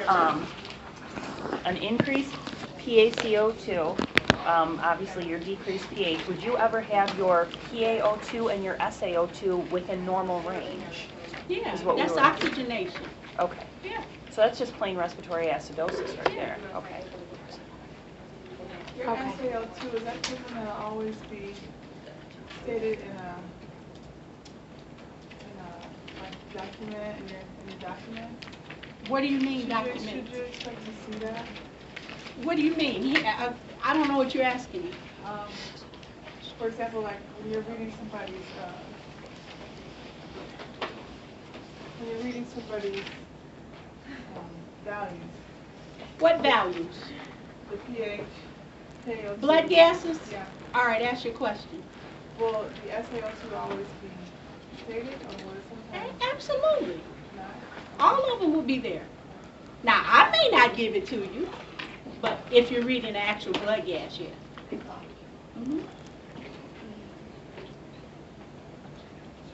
an increased PaCO2, obviously your decreased pH, would you ever have your PaO2 and your SaO2 within normal range? Yeah, Is what that's we were, oxygenation. okay. Yeah. So that's just plain respiratory acidosis right there. Okay. Your SaO2, is that something that'll always be stated in a like document, in your document? What do you mean document? Should you expect to see that? What do you mean? I don't know what you're asking me. For example, like when you're reading somebody's values. What values? The pH, PaO2. Blood gases? Yeah. All right, ask your question. Will the SaO2 always be stated, or will it sometimes Absolutely. not? All of them will be there. Now, I may not give it to you, but if you're reading the actual blood gas, yeah.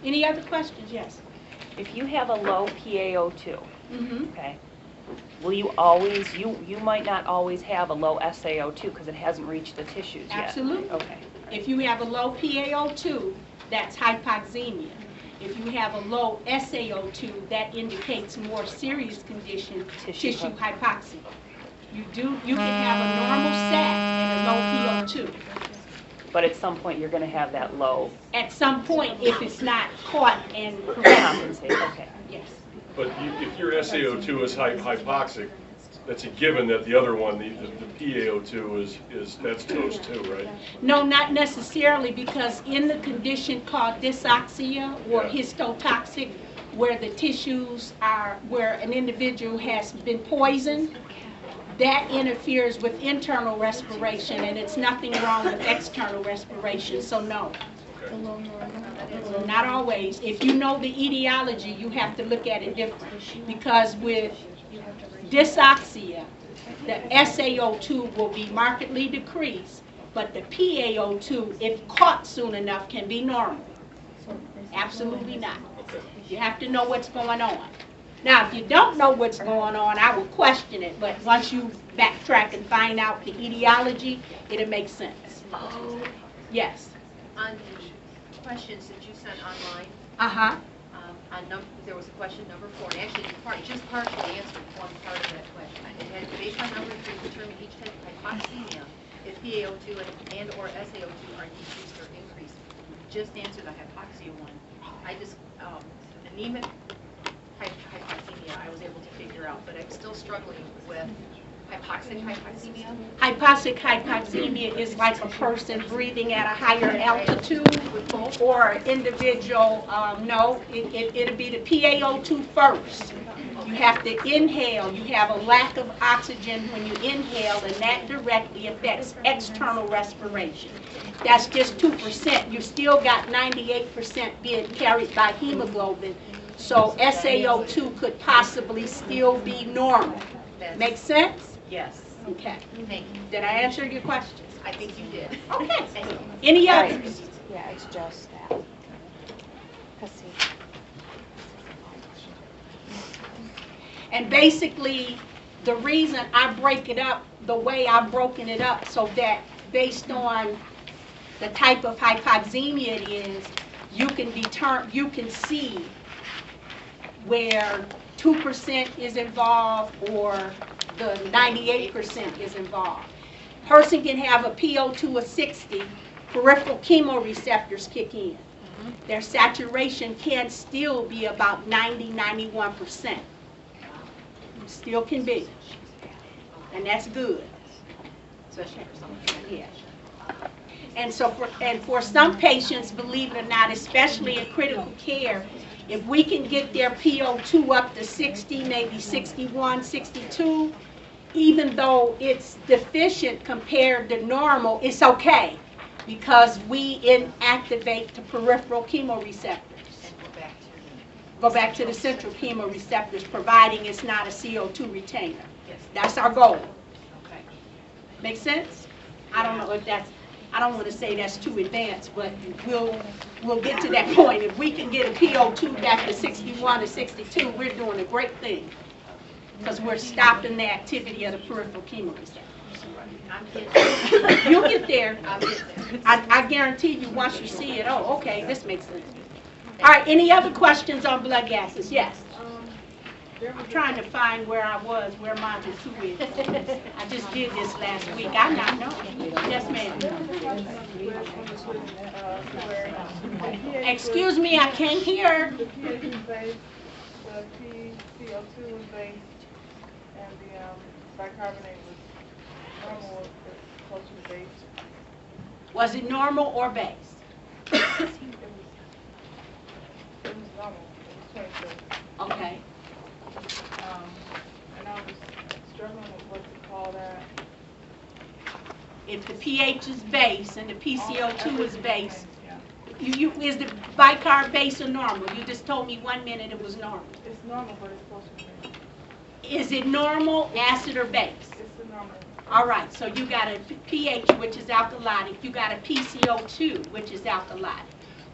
Any other questions? Yes. If you have a low PaO2, Mm-hmm. okay, will you always, you might not always have a low SaO2 because it hasn't reached the tissues yet. Absolutely. Okay. If you have a low PaO2, that's hypoxemia. If you have a low SaO2, that indicates more serious condition, tissue hypoxia. You can have a normal SAT and a low PO2. But at some point you're going to have that low At some point, if it's not caught and prevented. compensate. Okay. Yes. But if your SaO2 is hypoxic, that's a given that the other one, the PaO2 that's toast too, right? No, not necessarily, because in the condition called dysoxia or Yeah. histotoxic, where the tissues are, where an individual has been poisoned, that interferes with internal respiration, and it's nothing wrong with external respiration, so no. Okay. Not always. If you know the etiology, you have to look at it different, because with dysoxia, the SaO2 will be markedly decreased, but the PaO2, if caught soon enough, can be normal. Absolutely not. You have to know what's going on. Now, if you don't know what's going on, I would question it, but once you backtrack and find out the etiology, it'll make sense. Yes. On the questions that you sent online, Uh-huh. there was a question number 4, and actually just partially answered one part of that question. It had, based on number 3, determine each type of hypoxemia if PaO2 and or SaO2 are decreased or increased. Just answer the hypoxia one. I just, anemic hypoxemia I was able to figure out, but I'm still struggling with hypoxic hypoxemia. Hypoxic hypoxemia is like a person breathing at a higher altitude, or individual, no, it'll be the PaO2 first. You have to inhale. You have a lack of oxygen when you inhale, and that directly affects external respiration. That's just 2%. You still got 98% being carried by hemoglobin, so SaO2 could possibly still be normal. Make sense? Yes. Okay. Thank you. Did I answer your questions? I think you did. Okay. Thank you. Any others? Yeah, it's just that. And basically, the reason I break it up the way I've broken it up, so that based on the type of hypoxemia it is, you can see where 2% is involved or the 98% is involved. Person can have a PO2 of 60, peripheral chemoreceptors kick in. Their saturation can still be about 90–91%. Still can be. And that's good. Especially for some people. Yeah. And so for some patients, believe it or not, especially in critical care, if we can get their PO2 up to 60, maybe 61, 62, even though it's deficient compared to normal, it's okay, because we inactivate the peripheral chemoreceptors. Go back to the central chemoreceptors, providing it's not a CO2 retainer. That's our goal. Make sense? I don't know if that's, I don't want to say that's too advanced, but we'll get to that point. If we can get a PO2 back to 61 or 62, we're doing a great thing. because we're stopping the activity of the peripheral chemoreceptor. I'm kidding. You'll get there. I'm kidding. I guarantee you, once you see it, oh, okay, this makes sense. All right, any other questions on blood gases? Yes. I'm trying to find where I was, where module 2 is. I just did this last week. I not know. Yes, ma'am. Excuse me, I can't hear. The pH is base, the PCO2 was base, and the bicarbonate was normal, it's closer to base. Was it normal or base? It was normal, it was 22. Okay. And I was struggling with what to call that. If the pH is base and the PCO2 is base, Yeah. is the bicarb base or normal? You just told me 1 minute it was normal. It's normal, but it's closer to base. Is it normal, acid, or base? It's the normal. All right, so you got a pH, which is alkalitic. You got a PCO2, which is alkalitic.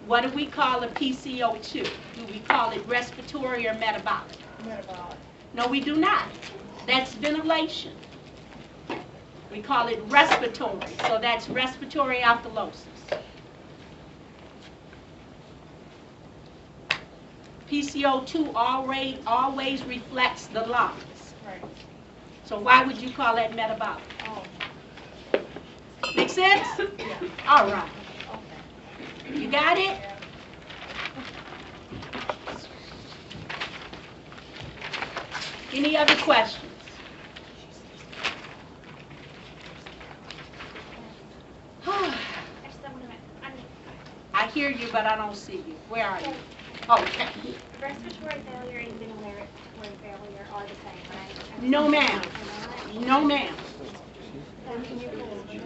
What do we call a PCO2? Do we call it respiratory or metabolic? Metabolic. No, we do not. That's ventilation. We call it respiratory, so that's respiratory alkalosis. PCO2 always reflects the lungs. Right. So why would you call that metabolic? Oh, Make sense? yeah. All right. Okay. You got it? Yeah. Any other questions? I hear you, but I don't see you. Where are you? Okay. Respiratory failure and ventilatory failure are the same, right? No, ma'am. They're not? No, ma'am. Can you please?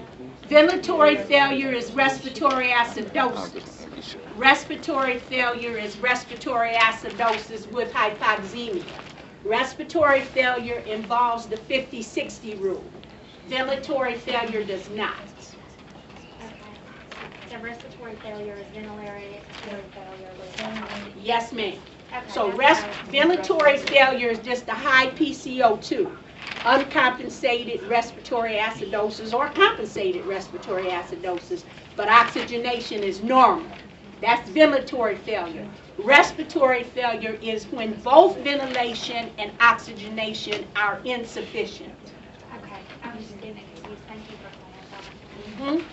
Ventilatory failure is respiratory acidosis. Respiratory failure is respiratory acidosis with hypoxemia. Respiratory failure involves the 50-60 rule. Ventilatory failure does not. Okay. So respiratory failure is ventilatory failure with Yes, ma'am. Okay, So that's ventilatory failure is just a high PCO2. Uncompensated respiratory acidosis or compensated respiratory acidosis, but oxygenation is normal. That's ventilatory failure. Respiratory failure is when both ventilation and oxygenation are insufficient. Okay, I was just getting confused. Thank you for clarifying.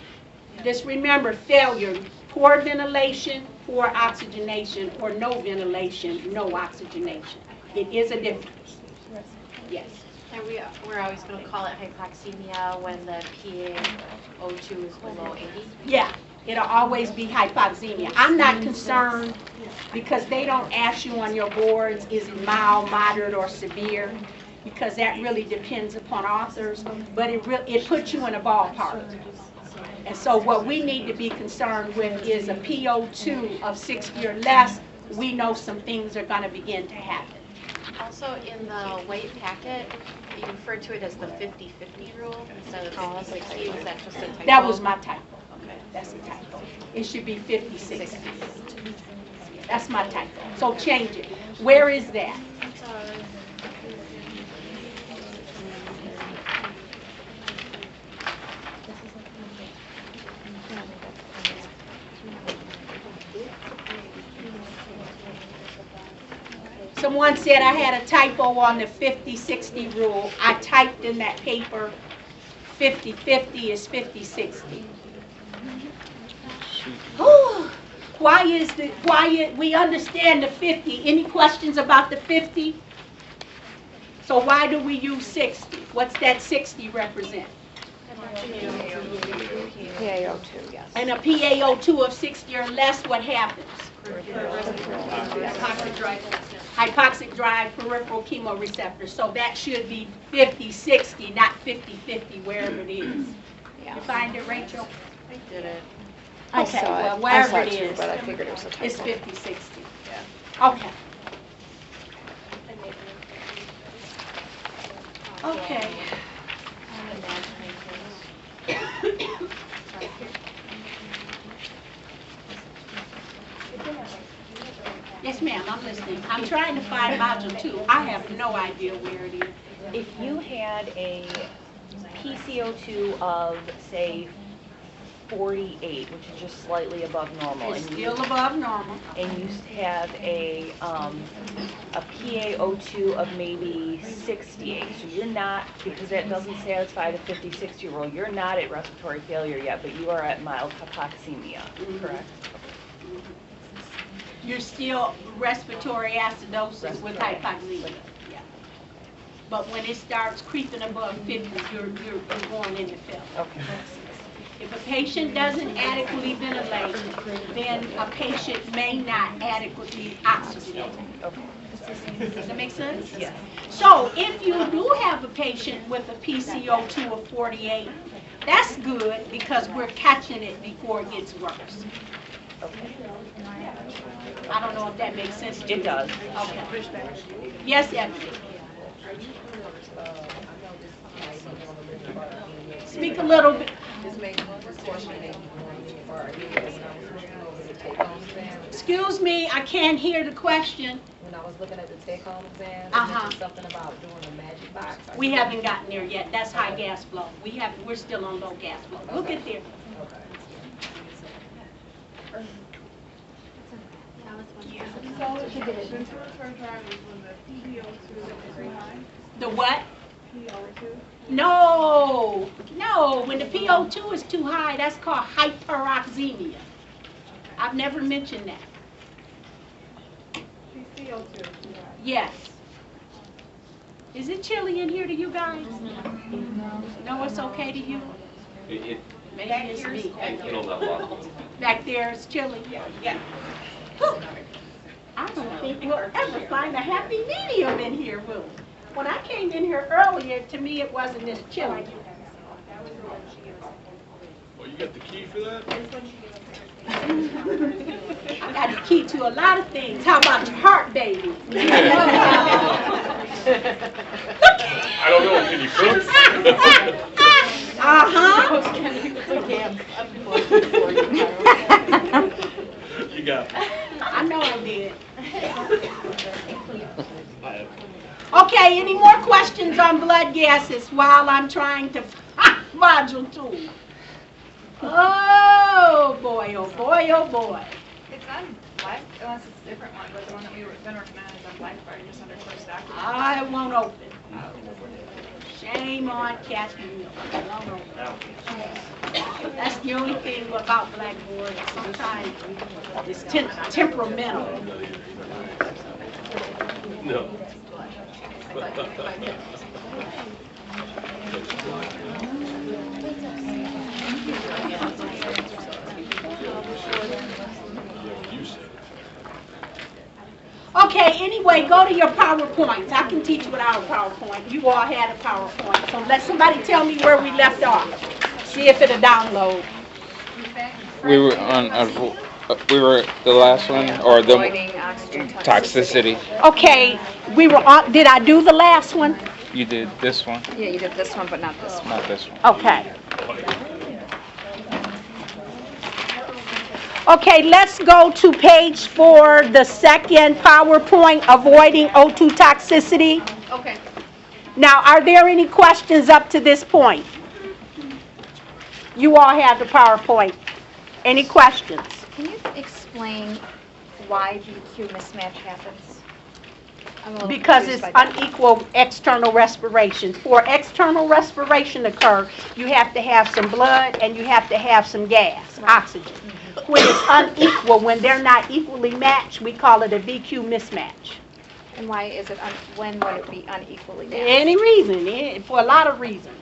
Just remember failure, poor ventilation, poor oxygenation, or no ventilation, no oxygenation. It is a difference. Yes. And we're always going to call it hypoxemia when the PaO2 is below 80? Yeah, it'll always be hypoxemia. I'm not concerned because they don't ask you on your boards, is it mild, moderate, or severe? Because that really depends upon authors, but it puts you in a ballpark. And so what we need to be concerned with is a PO2 of 60 or less. We know some things are going to begin to happen. Also, in the white packet, you refer to it as the 50-50 rule instead of 60. Is that just a typo? That was my typo. Okay. That's a typo. It should be 50-60. That's my typo. So change it. Where is that? Someone said I had a typo on the 50-60 rule. I typed in that paper 50-50 is 50-60. We understand the 50. Any questions about the 50? So why do we use 60? What's that 60 represent? PaO2, yes. And a PaO2 of 60 or less, what happens? Hypoxic drive peripheral chemoreceptor. So that should be 50-60, not 50-50, wherever it is. You find it, Rachel? I did it. I Okay, saw well, it. wherever I it saw it is, too, but I figured it was a typo. it's 50-60. Okay. Okay. Yes, Yes, ma'am, I'm listening. I'm trying to find module 2. I have no idea where it is. If you had a PCO2 of, say, 48, which is just slightly above normal, It's and you, still above normal. and you have a PaO2 of maybe 68, so you're not, because that doesn't satisfy the 50-60 rule, you're not at respiratory failure yet, but you are at mild hypoxemia, correct? You're still respiratory acidosis with hypoxemia. Yeah. But when it starts creeping above 50, you're going into failure. Okay. If a patient doesn't adequately ventilate, then a patient may not adequately oxygenate. Okay. Does that make sense? Yes. So if you do have a patient with a PCO2 of 48, that's good because we're catching it before it gets worse. Okay. I don't know if that makes sense to you. It does. Okay. Yes, Ebony. Speak a little bit. Excuse me, I can't hear the question. When I was looking at the take-home exam, Uh-huh. it mentioned something about doing a magic box. We haven't gotten there yet. That's high gas flow. We're still on low gas flow. We'll get there. So, ventilatory drivers, when the PO2 is too high, The what? PO2, No, when the PO2 is too high, that's called hyperoxemia. I've never mentioned that. PCO2 is too high. Yes. Is it chilly in here to you guys? No, it's okay to you? It, Maybe it's me. it'll level off. Back there it's chilly? Yeah. Whew. I don't think we'll ever find a happy medium in here, will we? When I came in here earlier, to me it wasn't this chilly. Well, you got the key for that? I got the key to a lot of things. How about your heart, baby? I don't know, can you cook? Uh-huh. You got it. I know I did. Okay, any more questions on blood gases while I'm trying to module 2? Oh boy, oh boy, oh boy. It's on life, unless it's a different one, but the one that we've been recommended is on lifeguard, just under first active. I won't open. Shame on Catherine Miller. I won't open. That's the only thing about Blackboard. Sometimes it's temperamental. No. Okay, anyway, go to your PowerPoints. I can teach without a PowerPoint. You all had a PowerPoint. So let somebody tell me where we left off. See if it'll download. We were on, we were the last one, or the Avoiding oxygen toxicity. Okay, we were on, did I do the last one? You did this one, Yeah, you did this one, but not this one. not this one. Okay. Okay, let's go to page 4, the second PowerPoint, avoiding O2 toxicity. Okay. Now, are there any questions up to this point? You all have the PowerPoint. Any questions? Can you explain why VQ mismatch happens? I'm a little Because confused it's by that. unequal external respiration. For external respiration to occur, you have to have some blood and you have to have some gas, oxygen. When it's unequal, when they're not equally matched, we call it a VQ mismatch. And why is it, when would it be unequally matched? Any reason, for a lot of reasons.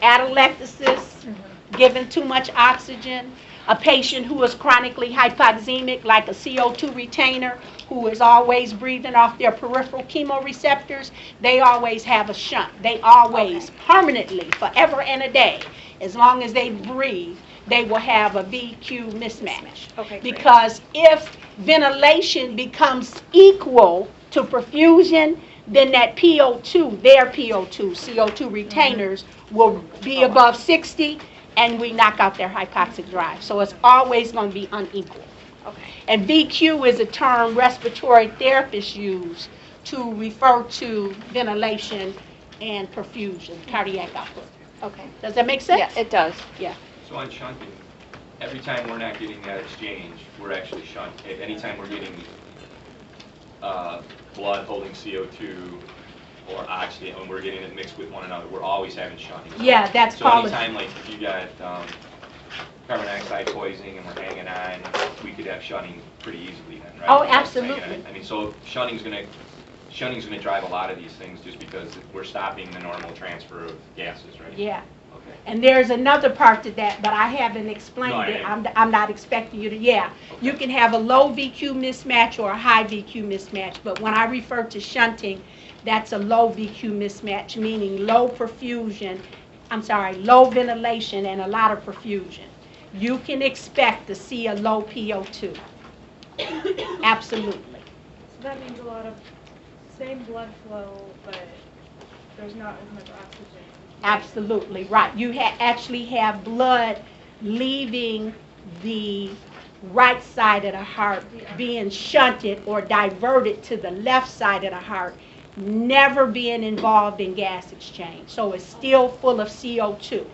Atelectasis, giving too much oxygen, a patient who is chronically hypoxemic, like a CO2 retainer, who is always breathing off their peripheral chemoreceptors, they always have a shunt. They always, permanently, forever and a day, as long as they breathe, they will have a VQ mismatch. Okay, great. Because if ventilation becomes equal to perfusion, then that PO2, their PO2, CO2 retainers, will be above 60, and we knock out their hypoxic drive. So it's always going to be unequal. Okay. And VQ is a term respiratory therapists use to refer to ventilation and perfusion, cardiac output. Okay. Does that make sense? Yeah, it does. Yeah. So on shunting, every time we're not getting that exchange, we're actually shunting. Anytime we're getting blood holding CO2 or oxygen, when we're getting it mixed with one another, we're always having shunting. Yeah, that's so called. Anytime, like if you got carbon dioxide poisoning and we're hanging on, we could have shunting pretty easily then, right? Oh, Like hanging absolutely. on. I mean, so shunting's gonna drive a lot of these things just because we're stopping the normal transfer of gases, right? Yeah. Okay. And there's another part to that, but I haven't explained No, it. I'm not expecting you to, Okay. You can have a low VQ mismatch or a high VQ mismatch, but when I refer to shunting, that's a low VQ mismatch, meaning low ventilation and a lot of perfusion. You can expect to see a low PO2. Absolutely. So that means a lot of same blood flow, but there's not as much oxygen. Absolutely, right. You actually have blood leaving the right side of the heart, being shunted or diverted to the left side of the heart, never being involved in gas exchange. So it's still full of CO2.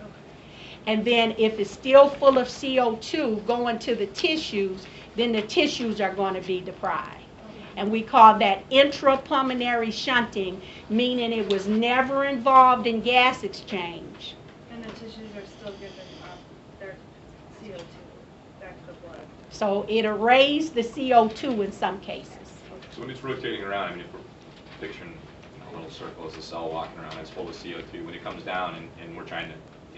And then if it's still full of CO2 going to the tissues, then the tissues are going to be deprived. And we call that intrapulmonary shunting, meaning it was never involved in gas exchange. And the tissues are still giving their CO2 back to the blood. So it erased the CO2 in some cases. So when it's rotating around, I mean, if we're picturing a little circle as a cell walking around, it's full of CO2. When it comes down and we're trying to,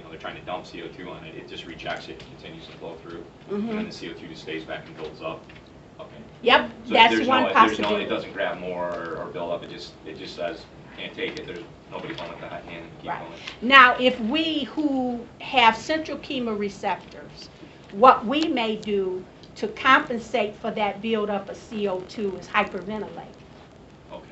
they're trying to dump CO2 on it, it just rejects it and continues to flow through. And then the CO2 just stays back and builds up. Okay. Yep, So that's one possibility. it doesn't grab more or build up. It just says, can't take it. There's nobody going with the hot hand and keep Right. going. Now, if we who have central chemoreceptors, what we may do to compensate for that buildup of CO2 is hyperventilate. Okay.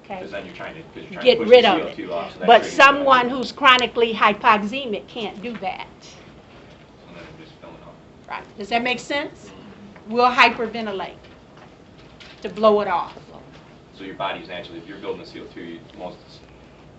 Okay. Because then you're trying to Get push rid the of CO2 it. off. So that But triggers someone that. who's chronically hypoxemic can't do that. So then it's just filling up. Right. Does that make sense? We'll hyperventilate to blow it off. So your body's naturally, if you're building the CO2,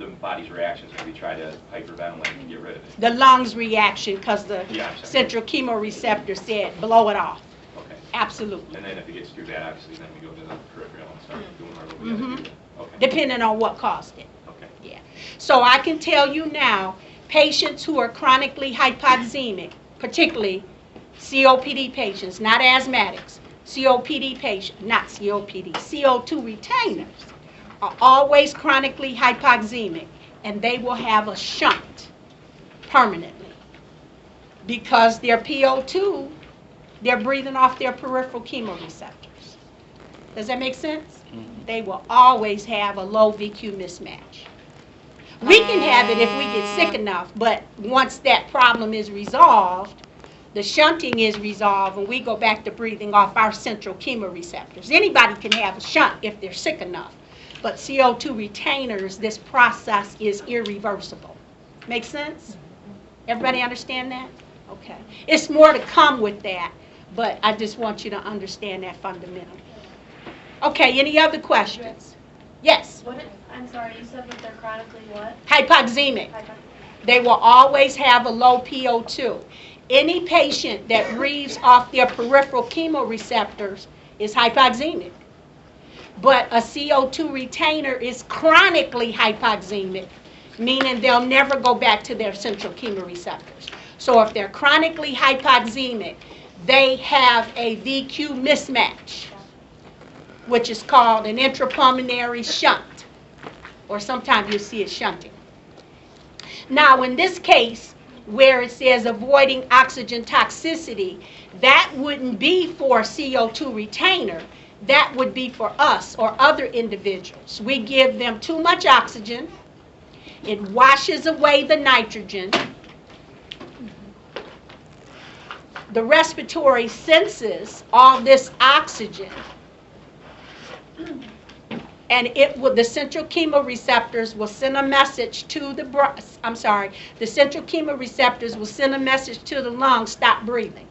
the body's reaction is going to be try to hyperventilate and get rid of it. The lungs reaction, because the Yeah, I'm sorry. central chemoreceptor said blow it off. Okay. Absolutely. And then if it gets too bad, obviously, then we go to the peripheral and start doing what we got to do. Okay. Depending on what caused it. Okay. Yeah. So I can tell you now, patients who are chronically hypoxemic, particularly COPD patients, not asthmatics, COPD patients, not COPD, CO2 retainers, are always chronically hypoxemic, and they will have a shunt permanently because their PO2, they're breathing off their peripheral chemoreceptors. Does that make sense? They will always have a low VQ mismatch. We can have it if we get sick enough, but once that problem is resolved, the shunting is resolved, and we go back to breathing off our central chemoreceptors. Anybody can have a shunt if they're sick enough, but CO2 retainers, this process is irreversible. Make sense? Everybody understand that? Okay. It's more to come with that, but I just want you to understand that fundamentally. Okay, any other questions? Yes? I'm sorry, you said that they're chronically what? Hypoxemic. They will always have a low PO2. Any patient that breathes off their peripheral chemoreceptors is hypoxemic. But a CO2 retainer is chronically hypoxemic, meaning they'll never go back to their central chemoreceptors. So if they're chronically hypoxemic, they have a VQ mismatch, which is called an intrapulmonary shunt, or sometimes you'll see it shunting. Now, in this case, where it says avoiding oxygen toxicity, that wouldn't be for CO2 retainer. That would be for us or other individuals. We give them too much oxygen. It washes away the nitrogen. The respiratory senses all this oxygen, and the central chemoreceptors will send a message to the central chemoreceptors will send a message to the lungs, stop breathing.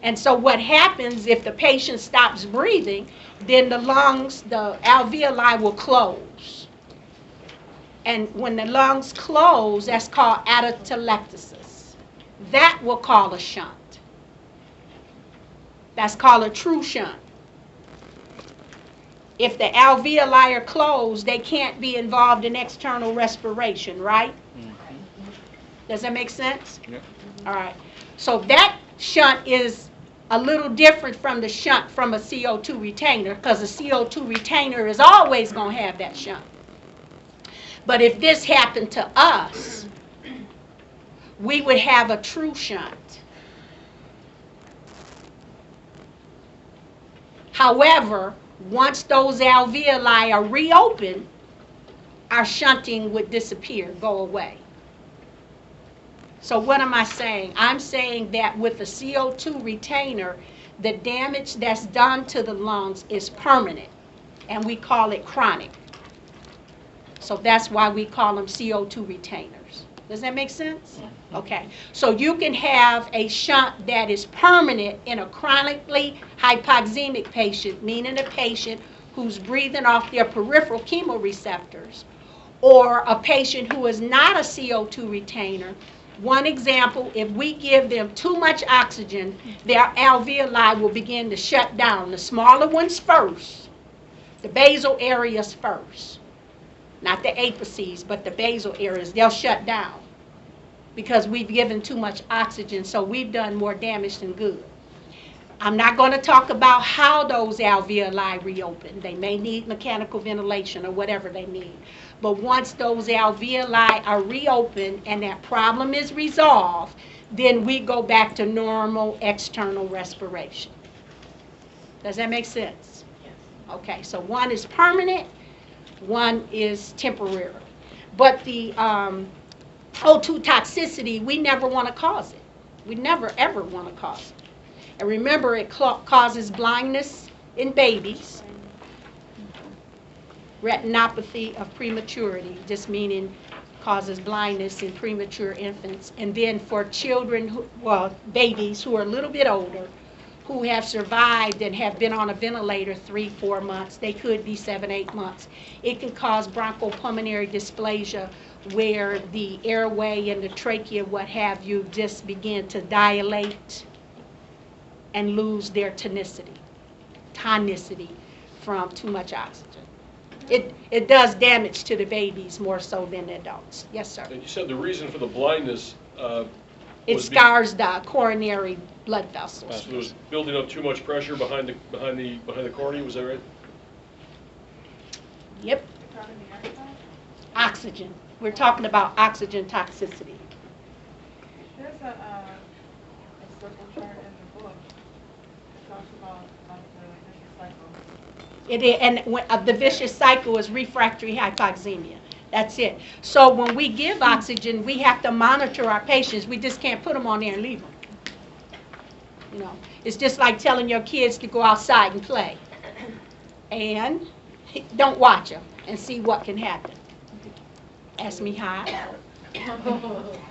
And so what happens if the patient stops breathing, then the lungs, the alveoli will close. And when the lungs close, that's called atelectasis. That will call a shunt. That's called a true shunt. If the alveoli are closed, they can't be involved in external respiration, right? Does that make sense? Yeah. All right. So that shunt is a little different from the shunt from a CO2 retainer, because a CO2 retainer is always going to have that shunt. But if this happened to us, we would have a true shunt. However, once those alveoli are reopened, our shunting would disappear, go away. So what am I saying? I'm saying that with the CO2 retainer, the damage that's done to the lungs is permanent, and we call it chronic. So that's why we call them CO2 retainers. Does that make sense? Okay. So you can have a shunt that is permanent in a chronically hypoxemic patient, meaning a patient who's breathing off their peripheral chemoreceptors, or a patient who is not a CO2 retainer. One example, if we give them too much oxygen, their alveoli will begin to shut down. The smaller ones first, the basal areas first. Not the apices, but the basal areas, they'll shut down because we've given too much oxygen, so we've done more damage than good. I'm not going to talk about how those alveoli reopen. They may need mechanical ventilation or whatever they need. But once those alveoli are reopened and that problem is resolved, then we go back to normal external respiration. Does that make sense? Yes. Okay, so one is permanent, one is temporary. But the O2 toxicity, we never want to cause it. We never, ever want to cause it. And remember, it causes blindness in babies, retinopathy of prematurity, just meaning causes blindness in premature infants. And then for children, babies who are a little bit older, who have survived and have been on a ventilator 3-4 months, they could be 7-8 months. It can cause bronchopulmonary dysplasia, where the airway and the trachea, what have you, just begin to dilate and lose their tonicity from too much oxygen. It does damage to the babies more so than the adults. Yes, sir. And you said the reason for the blindness it scars the coronary blood vessels. So it was building up too much pressure behind the cornea. Was that right? Yep. Oxygen. We're talking about oxygen toxicity. There's a circle chart in the book that talks about like the vicious cycle. It is, and the vicious cycle is refractory hypoxemia. That's it. So when we give oxygen, we have to monitor our patients. We just can't put them on there and leave them. You know, it's just like telling your kids to go outside and play. And don't watch them and see what can happen. Ask me how.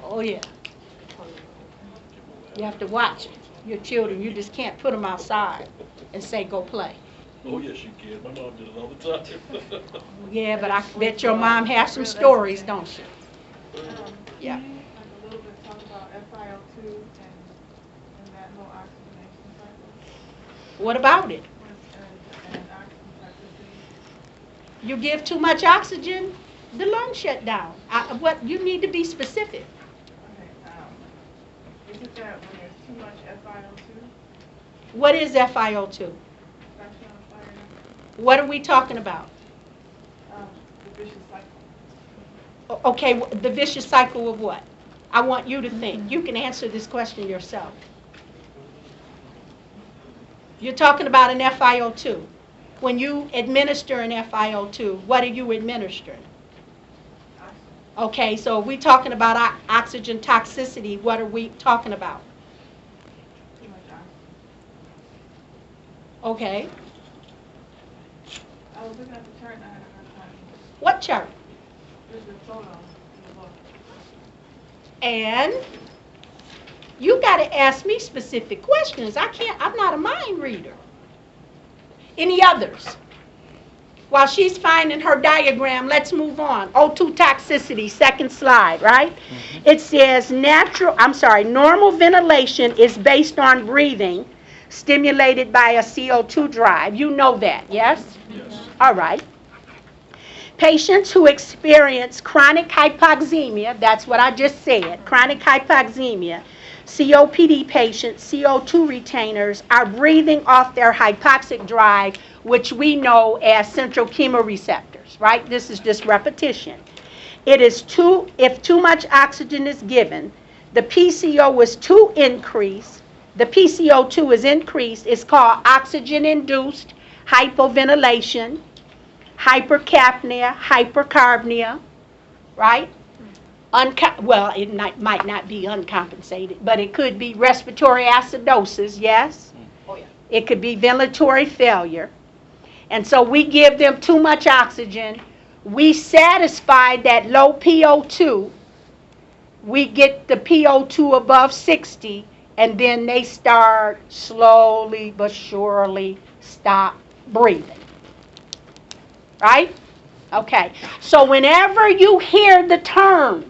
Oh, yeah. You have to watch your children. You just can't put them outside and say, go play. Oh, yes, you can. My mom did it all the time. Yeah, but I bet your mom has some stories, don't she? Yeah. Can you a little bit talk about FiO2 and that whole oxygenation cycle? What about it? And oxygen toxicity? You give too much oxygen, the lungs shut down. What you need to be specific. Okay. Is it that when there's too much FiO2? What is FiO2? What are we talking about? The vicious cycle. Okay, the vicious cycle of what? I want you to think. You can answer this question yourself. You're talking about an FiO2. When you administer an FiO2, what are you administering? Okay, so if we're talking about oxygen toxicity, what are we talking about? Too much oxygen. Okay. I was looking at the chart and I had a hard time. What chart? There's a photo in the book. And You got to ask me specific questions. I'm not a mind reader. Any others? While she's finding her diagram, let's move on. O2 toxicity, second slide, right? It says normal ventilation is based on breathing stimulated by a CO2 drive. You know that, yes? Yes. All right. Patients who experience chronic hypoxemia, that's what I just said, chronic hypoxemia, COPD patients, CO2 retainers are breathing off their hypoxic drive, which we know as central chemoreceptors, right? This is just repetition. If too much oxygen is given, the PCO is to increase, the PCO2 is increased, it's called oxygen-induced hypoventilation, hypercapnia, hypercarbnia, right? It might not be uncompensated, but it could be respiratory acidosis, yes? Oh, yeah. It could be ventilatory failure. And so we give them too much oxygen. We satisfy that low PO2. We get the PO2 above 60, and then they start slowly but surely stop breathing. Right? Okay. So whenever you hear the term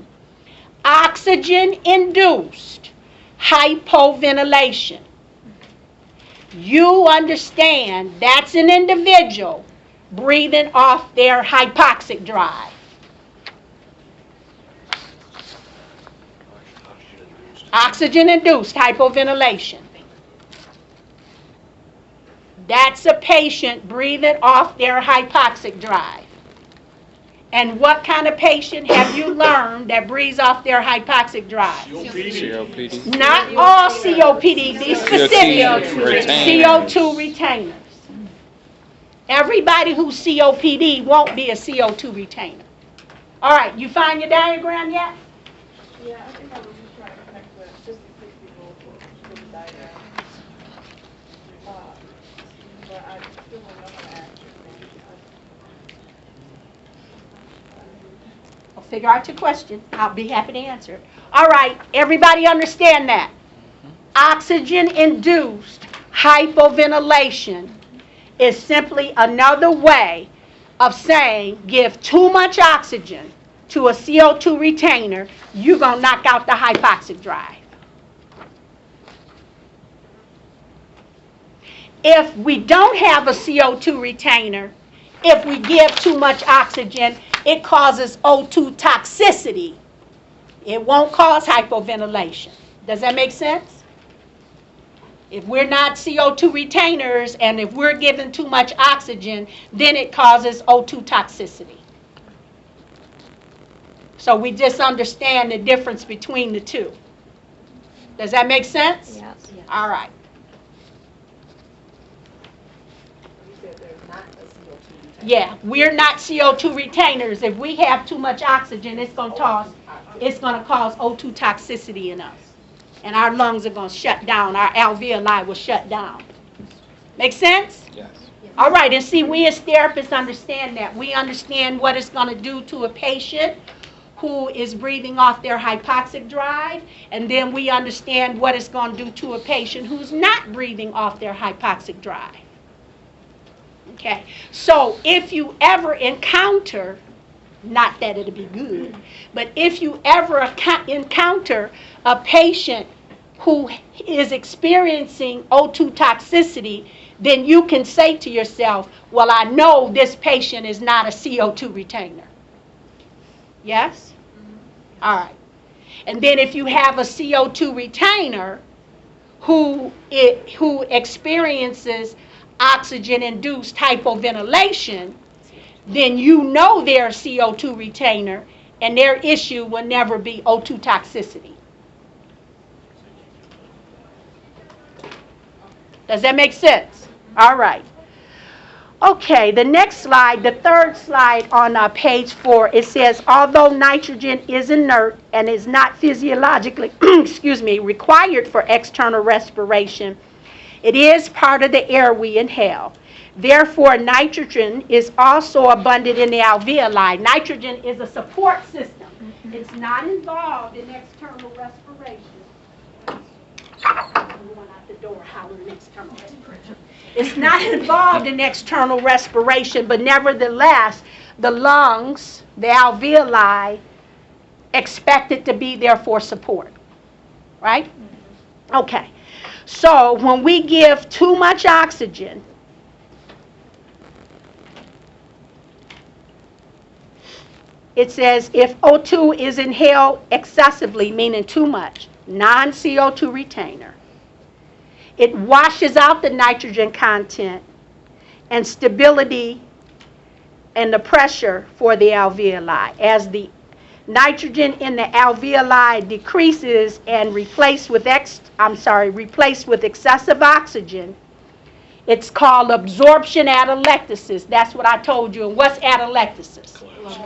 oxygen-induced hypoventilation, you understand that's an individual breathing off their hypoxic drive. Oxygen-induced hypoventilation. That's a patient breathing off their hypoxic drive. And what kind of patient have you learned that breathes off their hypoxic drive? COPD. Not all COPD, be specific. CO2 retainers. Everybody who's COPD won't be a CO2 retainer. All right, you find your diagram yet? Yeah, I think I was just trying to connect the 50-60 rule to the diagram. But I still don't know how to ask you. I'll figure out your question. I'll be happy to answer it. All right, everybody understand that? Oxygen-induced hypoventilation is simply another way of saying give too much oxygen to a CO2 retainer, you're going to knock out the hypoxic drive. If we don't have a CO2 retainer, if we give too much oxygen, it causes O2 toxicity. It won't cause hypoventilation. Does that make sense? If we're not CO2 retainers and if we're giving too much oxygen, then it causes O2 toxicity. So we just understand the difference between the two. Does that make sense? Yes. All right. You said there's not a CO2 retainer. Yeah, we're not CO2 retainers. If we have too much oxygen, it's going to cause O2 toxicity in us. And our lungs are going to shut down. Our alveoli will shut down. Make sense? Yes. All right, and see, we as therapists understand that. We understand what it's going to do to a patient who is breathing off their hypoxic drive, and then we understand what it's going to do to a patient who's not breathing off their hypoxic drive. Okay, so if you ever encounter, not that it'll be good, but if you ever encounter a patient who is experiencing O2 toxicity, then you can say to yourself, well, I know this patient is not a CO2 retainer. Yes? All right. And then if you have a CO2 retainer who experiences oxygen-induced hypoventilation, then you know they're a CO2 retainer and their issue will never be O2 toxicity. Does that make sense? All right. Okay, the next slide, the third slide on page 4, it says, although nitrogen is inert and is not physiologically, required for external respiration, it is part of the air we inhale. Therefore, nitrogen is also abundant in the alveoli. Nitrogen is a support system. It's not involved in external respiration. I'm going out the door howling external respiration. It's not involved in external respiration, but nevertheless, the lungs, the alveoli, expected to be there for support. Right? Okay. So when we give too much oxygen, it says if O2 is inhaled excessively, meaning too much, non-CO2 retainer, it washes out the nitrogen content and stability and the pressure for the alveoli. As the nitrogen in the alveoli decreases and replaced with excessive oxygen, it's called absorption atelectasis. That's what I told you. And what's atelectasis?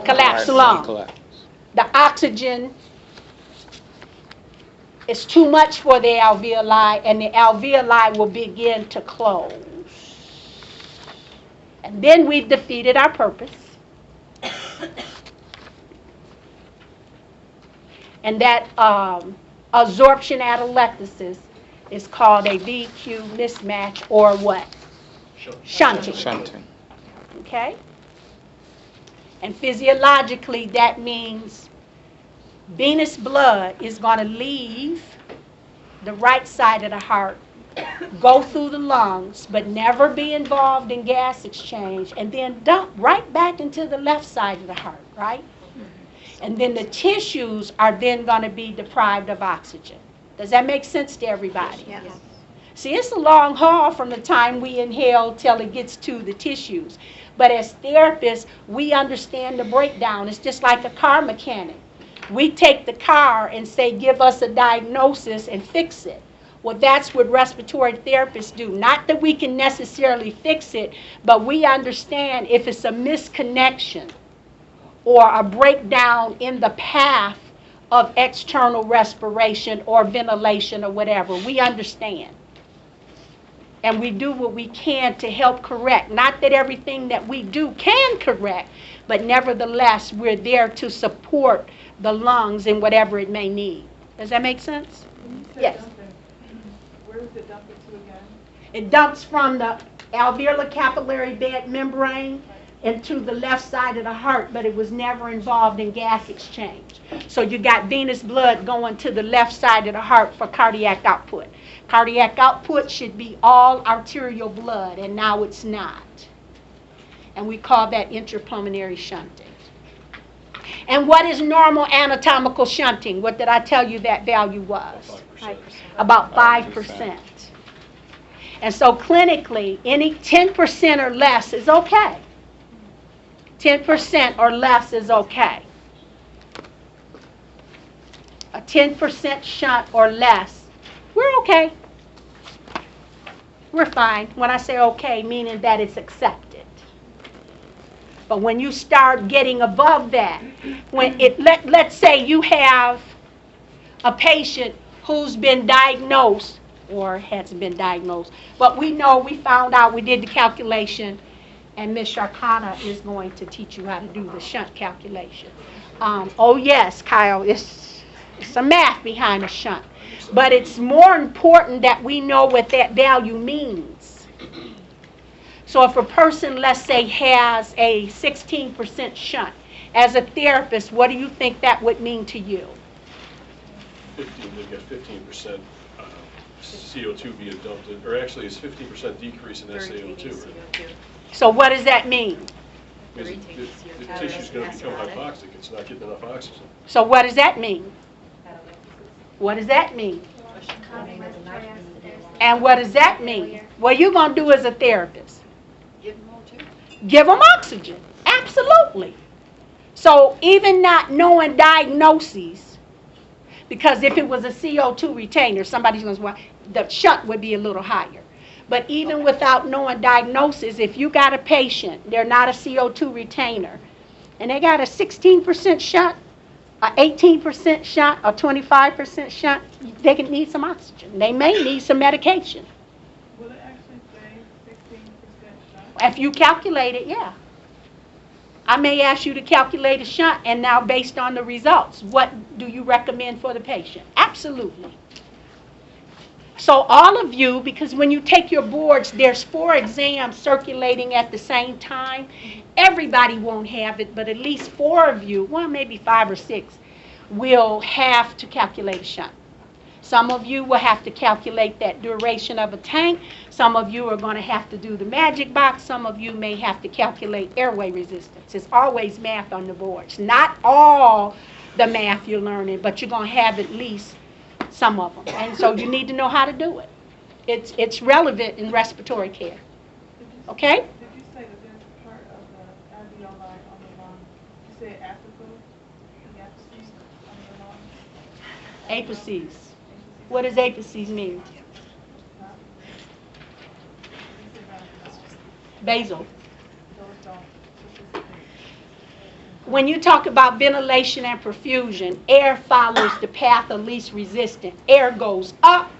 Collapsed lung. Collapse. The oxygen is too much for the alveoli, and the alveoli will begin to close. And then we've defeated our purpose. And that absorption atelectasis is called a VQ mismatch, or what? Shunting. Shunting. Okay? And physiologically, that means venous blood is going to leave the right side of the heart, go through the lungs, but never be involved in gas exchange, and then dump right back into the left side of the heart, right? And then the tissues are then going to be deprived of oxygen. Does that make sense to everybody? Yes. See, it's a long haul from the time we inhale till it gets to the tissues. But as therapists, we understand the breakdown. It's just like a car mechanic. We take the car and say, give us a diagnosis and fix it. Well, that's what respiratory therapists do. Not that we can necessarily fix it, but we understand if it's a misconnection or a breakdown in the path of external respiration or ventilation or whatever. We understand. And we do what we can to help correct. Not that everything that we do can correct, but nevertheless, we're there to support the lungs in whatever it may need. Does that make sense? Yes. Where does it dump it to again? It dumps from the alveolar capillary bed membrane into the left side of the heart, but it was never involved in gas exchange. So you got venous blood going to the left side of the heart for cardiac output. Cardiac output should be all arterial blood, and now it's not. And we call that intrapulmonary shunting. And what is normal anatomical shunting? What did I tell you that value was? 5%. About 5%. And so clinically, any 10% or less is okay. 10% or less is okay. A 10% shunt or less, we're okay. We're fine. When I say okay, meaning that it's accepted. But when you start getting above that, when let's say you have a patient who's been diagnosed or hasn't been diagnosed, but we found out, we did the calculation, and Ms. Sharkana is going to teach you how to do the shunt calculation. Oh yes, Kyle, it's some math behind a shunt. But it's more important that we know what that value means. So if a person, let's say, has a 16% shunt, as a therapist, what do you think that would mean to you? 15, they've got 15% CO2 being dumped in, or actually it's 15% decrease in SaO2, right? So what does that mean? Because the tissue's going to become hypoxic, it's not getting enough oxygen. So what does that mean? What does that mean? And what does that mean? What you're going to do as a therapist? Give them oxygen. Absolutely. So even not knowing diagnoses, because if it was a CO2 retainer, somebody's going to say, well, the shunt would be a little higher. But even without knowing diagnosis, if you got a patient, they're not a CO2 retainer, and they got a 16% shunt, a 18% shunt, a 25% shunt, they can need some oxygen. They may need some medication. Will it actually say 16% shunt? If you calculate it, yeah. I may ask you to calculate a shunt, and now based on the results, what do you recommend for the patient? Absolutely. So all of you, because when you take your boards, there's 4 exams circulating at the same time. Everybody won't have it, but at least 4 of you, well, maybe 5 or 6, will have to calculate a shunt. Some of you will have to calculate that duration of a tank. Some of you are going to have to do the magic box. Some of you may have to calculate airway resistance. It's always math on the boards. Not all the math you're learning, but you're going to have at least some of them. And so you need to know how to do it. It's relevant in respiratory care. Okay? Did you say that there's a part of the alveoli on the lung? You said apical, the apices on the lung? Apices. What does apices mean? Basal. When you talk about ventilation and perfusion, air follows the path of least resistance. Air goes up,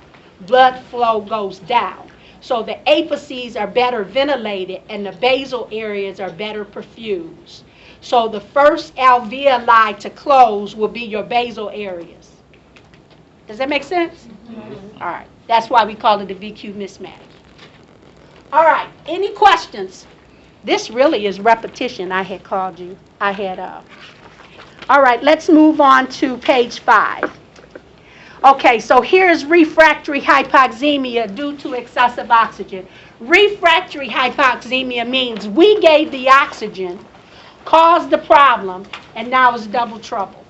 blood flow goes down. So the apices are better ventilated and the basal areas are better perfused. So the first alveoli to close will be your basal areas. Does that make sense? Mm-hmm. All right. That's why we call it the VQ mismatch. All right. Any questions? This really is repetition. I had called you. All right. Let's move on to page 5. Okay. So here's refractory hypoxemia due to excessive oxygen. Refractory hypoxemia means we gave the oxygen, caused the problem, and now it's double trouble.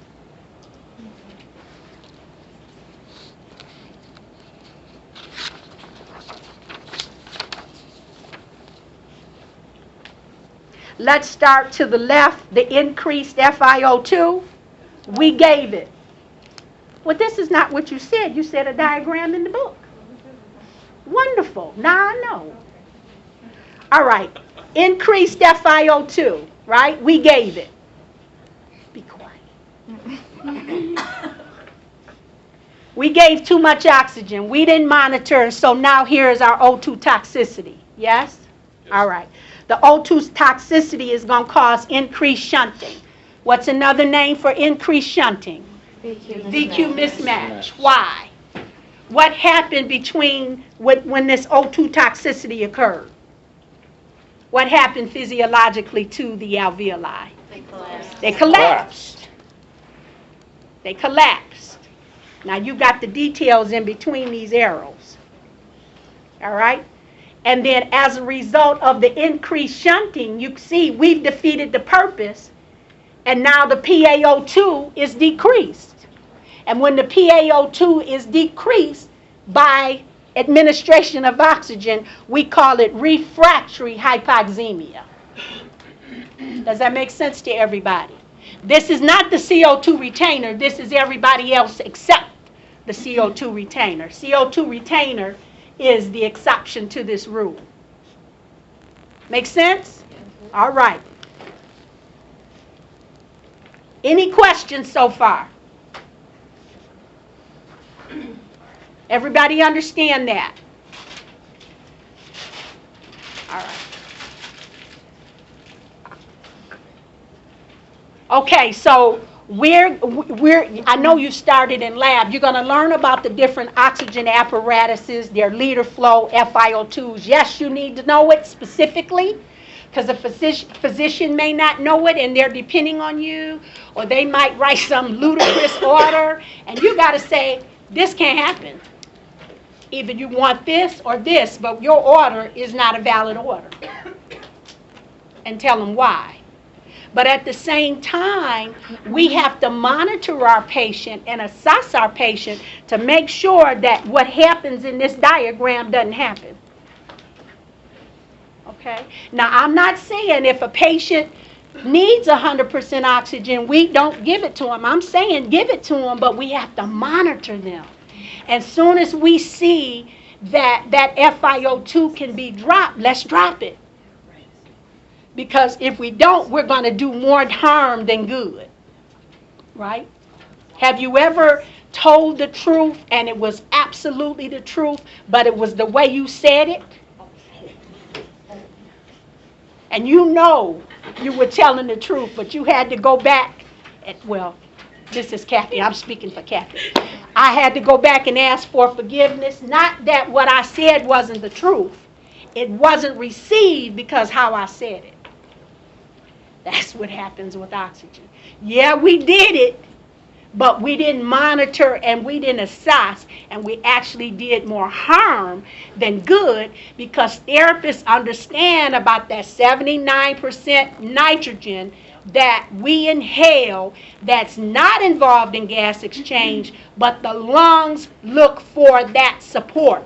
Let's start to the left, the increased FiO2. We gave it. Well, this is not what you said. You said a diagram in the book. Wonderful. Now I know. All right. Increased FiO2, right? We gave it. Be quiet. We gave too much oxygen. We didn't monitor, so now here's our O2 toxicity. Yes? All right. The O2 toxicity is going to cause increased shunting. What's another name for increased shunting? VQ mismatch. Why? What happened between when this O2 toxicity occurred? What happened physiologically to the alveoli? They collapsed. They collapsed. Now you got the details in between these arrows. All right? And then as a result of the increased shunting, you see we've defeated the purpose, and now the PaO2 is decreased. And when the PaO2 is decreased by administration of oxygen, we call it refractory hypoxemia. Does that make sense to everybody? This is not the CO2 retainer. This is everybody else except the CO2 retainer. CO2 retainer is the exception to this rule. Make sense? All right. Any questions so far? Everybody understand that? All right. Okay, so I know you started in lab. You're going to learn about the different oxygen apparatuses, their liter flow, FiO2s. Yes, you need to know it specifically because a physician may not know it and they're depending on you, or they might write some ludicrous order, and you got to say, this can't happen. Either you want this or this, but your order is not a valid order. And tell them why. But at the same time, we have to monitor our patient and assess our patient to make sure that what happens in this diagram doesn't happen. Okay? Now, I'm not saying if a patient needs 100% oxygen, we don't give it to them. I'm saying give it to them, but we have to monitor them. As soon as we see that FiO2 can be dropped, let's drop it. Because if we don't, we're going to do more harm than good. Right? Have you ever told the truth and it was absolutely the truth, but it was the way you said it? And you know you were telling the truth, but you had to go back and, well, This is Kathy, I'm speaking for Kathy. I had to go back and ask for forgiveness, not that what I said wasn't the truth. It wasn't received because how I said it. That's what happens with oxygen. Yeah, we did it, but we didn't monitor and we didn't assess, and we actually did more harm than good because therapists understand about that 79% nitrogen that we inhale that's not involved in gas exchange, but the lungs look for that support.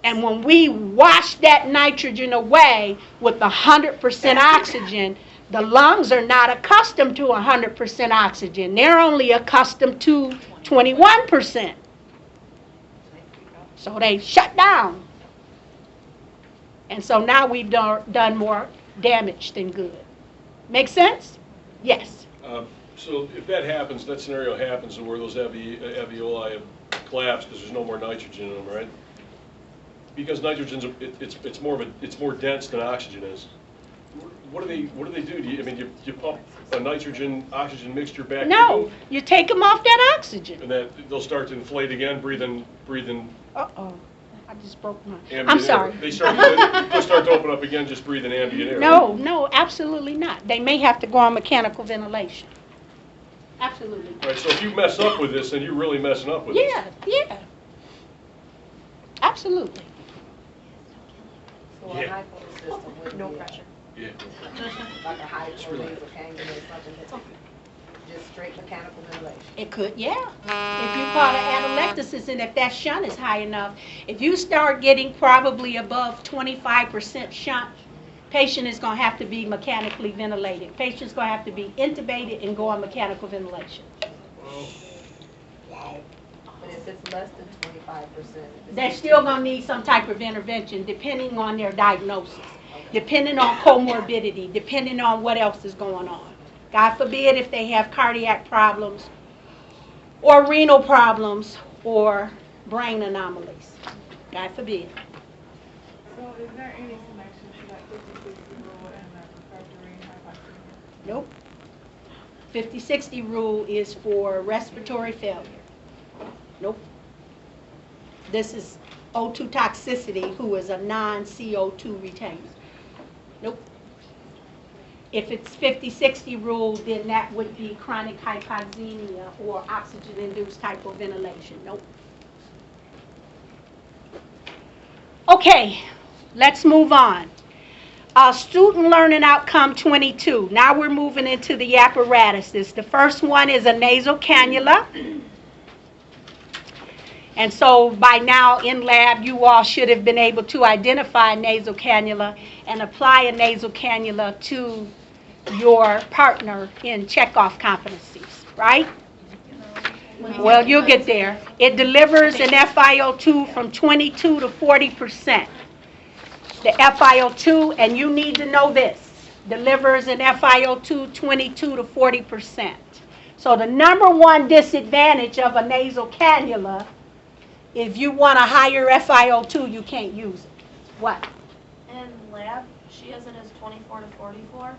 And when we wash that nitrogen away with 100% oxygen, the lungs are not accustomed to 100% oxygen. They're only accustomed to 21%. So they shut down. And so now we've done more damage than good. Make sense? Yes. So if that happens, that scenario happens where those alveoli have collapsed because there's no more nitrogen in them, right? Because nitrogen's it's more dense than oxygen is. What do they do? You pump a nitrogen oxygen mixture back? No, you take them off that oxygen. And that they'll start to inflate again, breathing. Uh-oh, I just broke my. Ambient I'm sorry. They'll start to open up again, just breathing ambient air. No, no, absolutely not. They may have to go on mechanical ventilation. Absolutely. Right. So if you mess up with this, then you're really messing up with this. Yeah. Absolutely. So a high flow system would No be pressure. Yeah. like a high flow laser cannula or something that just straight mechanical ventilation. It could, yeah. If you call it atelectasis, and if that shunt is high enough, if you start getting probably above 25% shunt, patient is going to have to be mechanically ventilated. Patient's going to have to be intubated and go on mechanical ventilation. Wow. But if it's less than 25%, They're still going to need some type of intervention depending on their diagnosis, depending on comorbidity, depending on what else is going on. God forbid if they have cardiac problems or renal problems or brain anomalies. God forbid. So is there any connection to like 50-60 rule and the refractory hypoxemia? Nope. 50-60 rule is for respiratory failure. Nope. This is O2 toxicity, who is a non-CO2 retainer. Nope. If it's 50-60 rule, then that would be chronic hypoxemia or oxygen-induced hypoventilation. Nope. Okay, let's move on. Student learning outcome 22. Now we're moving into the apparatuses. The first one is a nasal cannula. And so by now in lab, you all should have been able to identify a nasal cannula and apply a nasal cannula to your partner in checkoff competencies, right? Well, you'll get there. It delivers an FiO2 from 22 to 40%. The FiO2, and you need to know this, delivers an FiO2 22 to 40%. So the number one disadvantage of a nasal cannula, if you want a higher FiO2, you can't use it. What? In lab, she has it as 24 to 44.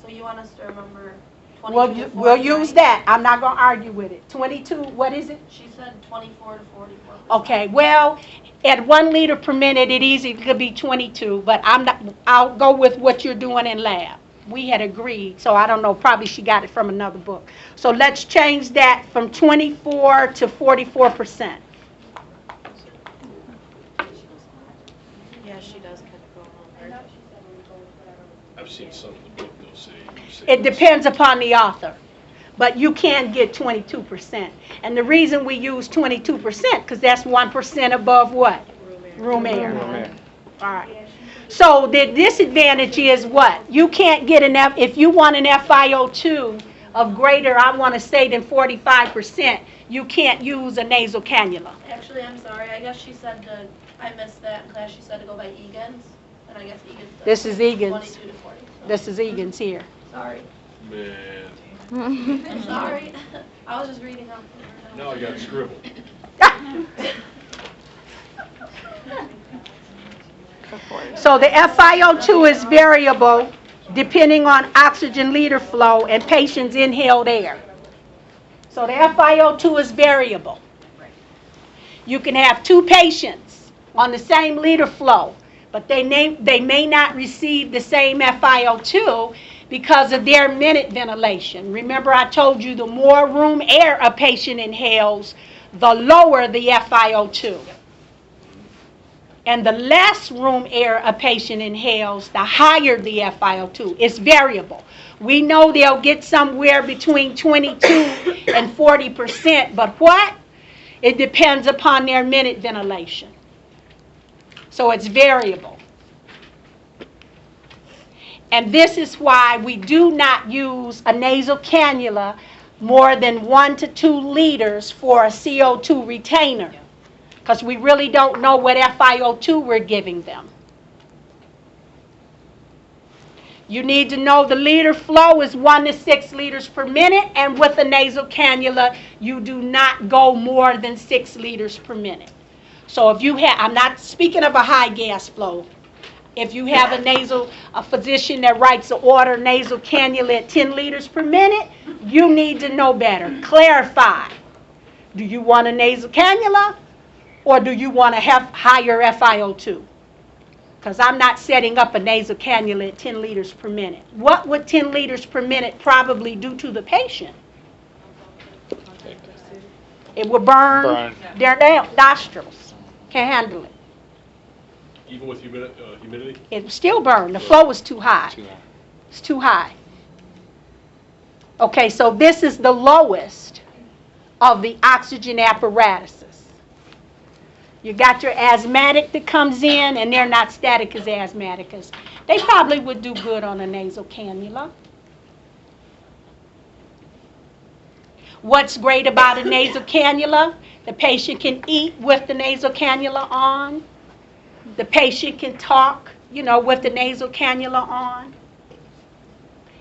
So you want us to remember 22 to 49? We'll use that. I'm not going to argue with it. 22, what is it? She said 24 to 44. Okay, well, at 1 liter per minute, it easily could be 22, but I'll go with what you're doing in lab. We had agreed, so I don't know, probably she got it from another book. So let's change that from 24 to 44%. Yeah, she does kind of go over. I've seen some of the book, they'll say. It depends upon the author, but you can get 22%. And the reason we use 22%, because that's 1% above what? Room air. Room air. All right. So the disadvantage is what? You can't get enough, if you want an FiO2 of greater, I want to say, than 45%, you can't use a nasal cannula. Actually, I'm sorry. I guess she said I missed that in class. She said to go by Egan's, and I guess Egan's. This is Egan's. 22 to 40. So. This is Egan's here. Sorry. Man. I'm sorry. I was just reading up. Now I got to scribble. So the FiO2 is variable. depending on oxygen liter flow and patient's inhaled air. So the FiO2 is variable. You can have two patients on the same liter flow, but they may not receive the same FiO2 because of their minute ventilation. Remember, I told you the more room air a patient inhales, the lower the FiO2. And the less room air a patient inhales, the higher the FiO2. It's variable. We know they'll get somewhere between 22 and 40%, but what? It depends upon their minute ventilation. So it's variable. And this is why we do not use a nasal cannula more than 1 to 2 liters for a CO2 retainer, because we really don't know what FiO2 we're giving them. You need to know the liter flow is 1 to 6 liters per minute, and with a nasal cannula, you do not go more than 6 liters per minute. So if you have, I'm not speaking of a high gas flow. If you have a physician that writes an order nasal cannula at 10 liters per minute, you need to know better. Clarify. Do you want a nasal cannula, or do you want to have higher FiO2? Because I'm not setting up a nasal cannula at 10 liters per minute. What would 10 liters per minute probably do to the patient? It would burn their nostrils. Can't handle it. Even with humidity? It would still burn. The flow is too high. It's too high. Okay, so this is the lowest of the oxygen apparatuses. You got your asthmatic that comes in, and they're not static as asthmaticus. They probably would do good on a nasal cannula. What's great about a nasal cannula? The patient can eat with the nasal cannula on. The patient can talk, with the nasal cannula on.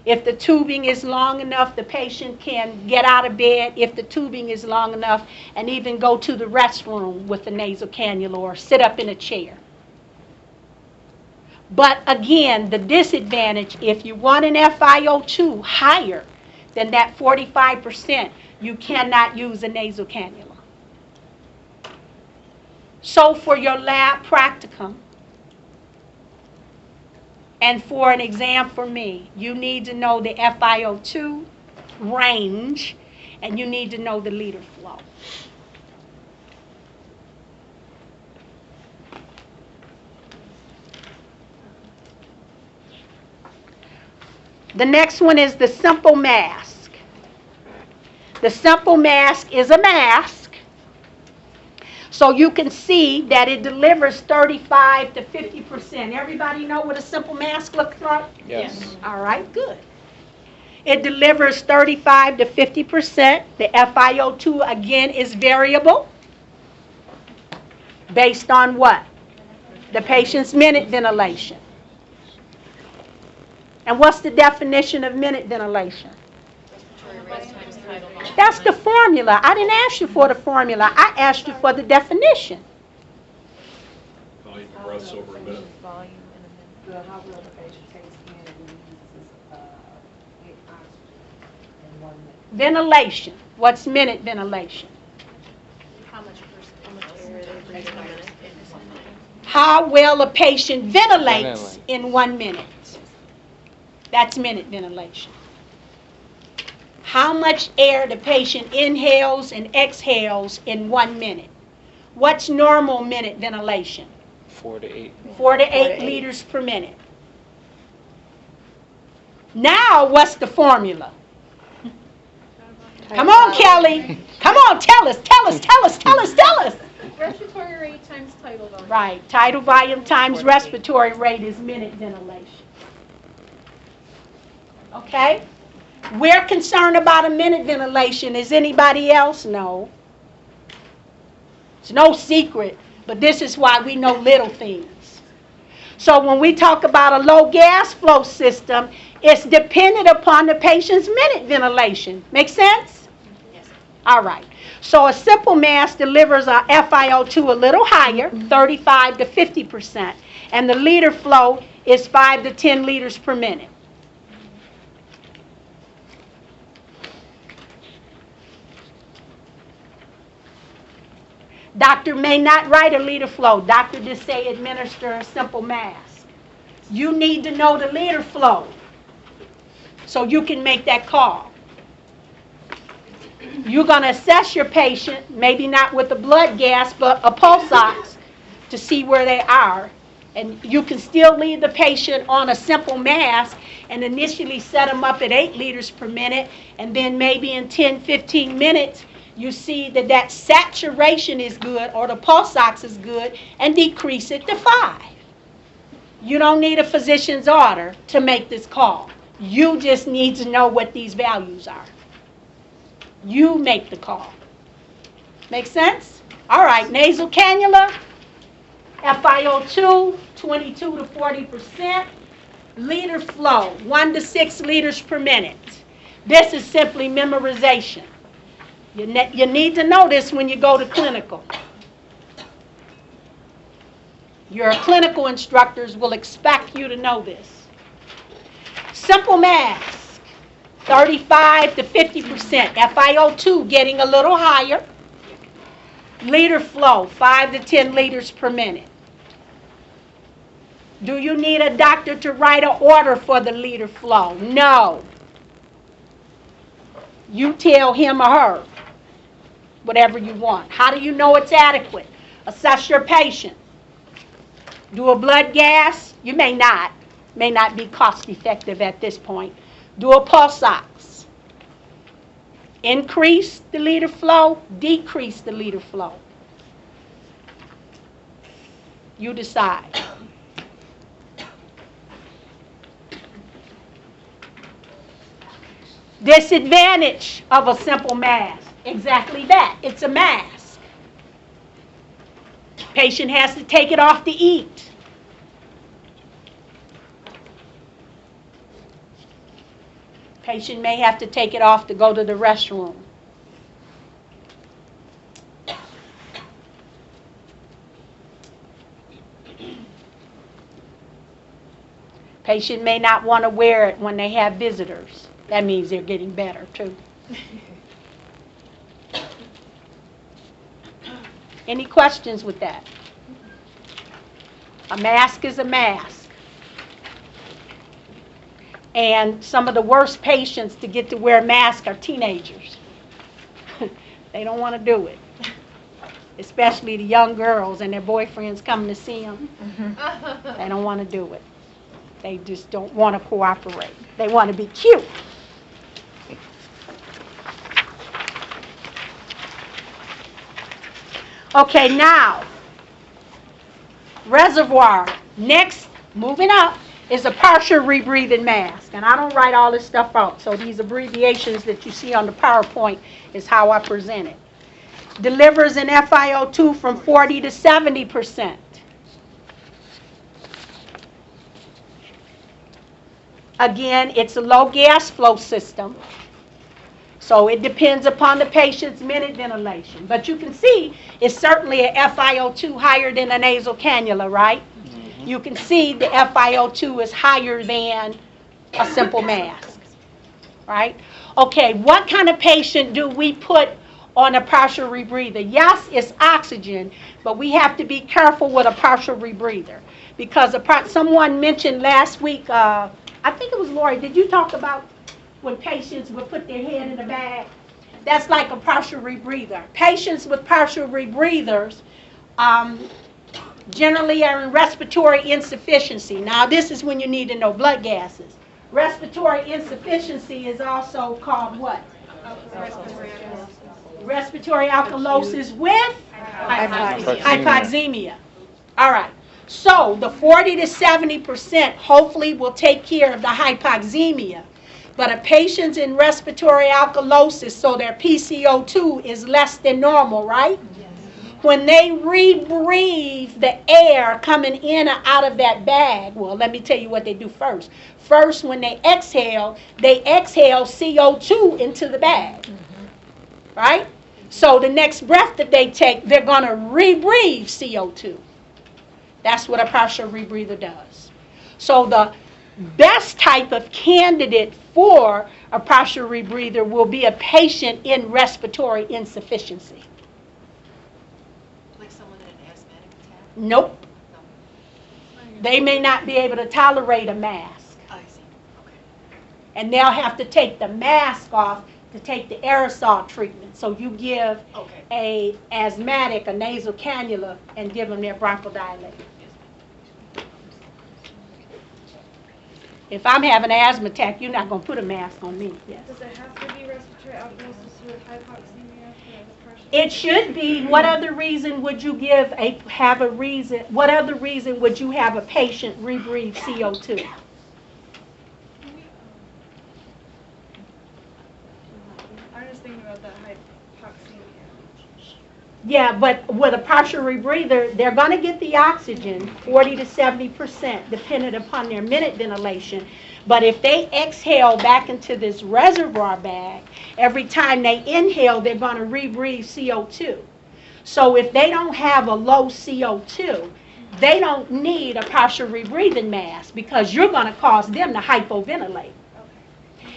If the tubing is long enough, the patient can get out of bed if the tubing is long enough, and even go to the restroom with the nasal cannula or sit up in a chair. But again, the disadvantage, if you want an FiO2 higher than that 45%, you cannot use a nasal cannula. So for your lab practicum, and for an exam for me, you need to know the FiO2 range, and you need to know the liter flow. The next one is the simple mask. The simple mask is a mask. So you can see that it delivers 35 to 50%. Everybody know what a simple mask looks like? Yes. All right, good. It delivers 35 to 50%. The FiO2, again, is variable. Based on what? The patient's minute ventilation. And what's the definition of minute ventilation? That's the formula. I didn't ask you for the formula. I asked you for the definition. Volume of breaths over a minute. How will the patient takes in and uses oxygen in 1 minute? Ventilation. What's minute ventilation? How much air they breathe in a minute? How well a patient ventilates in 1 minute. That's minute ventilation. How much air the patient inhales and exhales in 1 minute. What's normal minute ventilation? 4 to 8. 4 to 8 liters per minute. Now, what's the formula? Come on, Kelly. Come on, tell us. Respiratory rate times tidal volume. Right. Tidal volume times respiratory rate is minute ventilation. Okay? We're concerned about a minute ventilation. Is anybody else? No. It's no secret, but this is why we know little things. So when we talk about a low gas flow system, it's dependent upon the patient's minute ventilation. Make sense? Yes. All right. So a simple mask delivers our FiO2 a little higher, 35 to 50%, and the liter flow is 5 to 10 liters per minute. Doctor may not write a liter flow. Doctor just say administer a simple mask. You need to know the liter flow so you can make that call. You're going to assess your patient, maybe not with a blood gas, but a pulse ox to see where they are. And you can still leave the patient on a simple mask and initially set them up at 8 liters per minute, and then maybe in 10, 15 minutes, you see that that saturation is good or the pulse ox is good, and decrease it to 5. You don't need a physician's order to make this call. You just need to know what these values are. You make the call. Make sense? All right, nasal cannula, FiO2, 22 to 40%. Liter flow, 1 to 6 liters per minute. This is simply memorization. You need to know this when you go to clinical. Your clinical instructors will expect you to know this. Simple mask, 35 to 50%. FiO2 getting a little higher. Liter flow, 5 to 10 liters per minute. Do you need a doctor to write an order for the liter flow? No. You tell him or her whatever you want. How do you know it's adequate? Assess your patient. Do a blood gas? You may not be cost effective at this point. Do a pulse ox. Increase the liter flow, decrease the liter flow. You decide. Disadvantage of a simple mask. Exactly that. It's a mask. Patient has to take it off to eat. Patient may have to take it off to go to the restroom. Patient may not want to wear it when they have visitors. That means they're getting better too. Any questions with that? A mask is a mask. And some of the worst patients to get to wear masks are teenagers. They don't want to do it. Especially the young girls and their boyfriends coming to see them. They don't want to do it. They just don't want to cooperate. They want to be cute. Okay, now, reservoir. Next, moving up, is a partial rebreathing mask. And I don't write all this stuff out, so these abbreviations that you see on the PowerPoint is how I present it. Delivers an FiO2 from 40 to 70%. Again, it's a low gas flow system, so it depends upon the patient's minute ventilation. But you can see it's certainly a FiO2 higher than a nasal cannula, right? You can see the FiO2 is higher than a simple mask, right? Okay, what kind of patient do we put on a partial rebreather? Yes, it's oxygen, but we have to be careful with a partial rebreather because someone mentioned last week, I think it was Lori, did you talk about when patients would put their head in a bag? That's like a partial rebreather. Patients with partial rebreathers generally are in respiratory insufficiency. Now, this is when you need to know blood gases. Respiratory insufficiency is also called what? Respiratory alkalosis with hypoxemia. All right. So the 40 to 70% hopefully will take care of the hypoxemia. But a patient's in respiratory alkalosis, so their PCO2 is less than normal, right? When they rebreathe the air coming in or out of that bag, well, let me tell you what they do first. First, when they exhale CO2 into the bag, right? So the next breath that they take, they're going to rebreathe CO2. That's what a partial rebreather does. So the best type of candidate for a partial rebreather will be a patient in respiratory insufficiency. Nope. They may not be able to tolerate a mask. I see. And they'll have to take the mask off to take the aerosol treatment. So you give Okay. a asthmatic a nasal cannula and give them their bronchodilator. If I'm having an asthma attack, you're not going to put a mask on me. Yes. Does it have to be respiratory osmosis with hypoxemia for the partial? It should be. What other reason would you have a reason? What other reason would you have a patient rebreathe CO2? I'm just thinking about that hypoxemia. Yeah, but with a partial rebreather, they're going to get the oxygen 40 to 70%, depending upon their minute ventilation. But if they exhale back into this reservoir bag, every time they inhale, they're going to rebreathe CO2. So if they don't have a low CO2, they don't need a partial rebreathing mask because you're going to cause them to hypoventilate.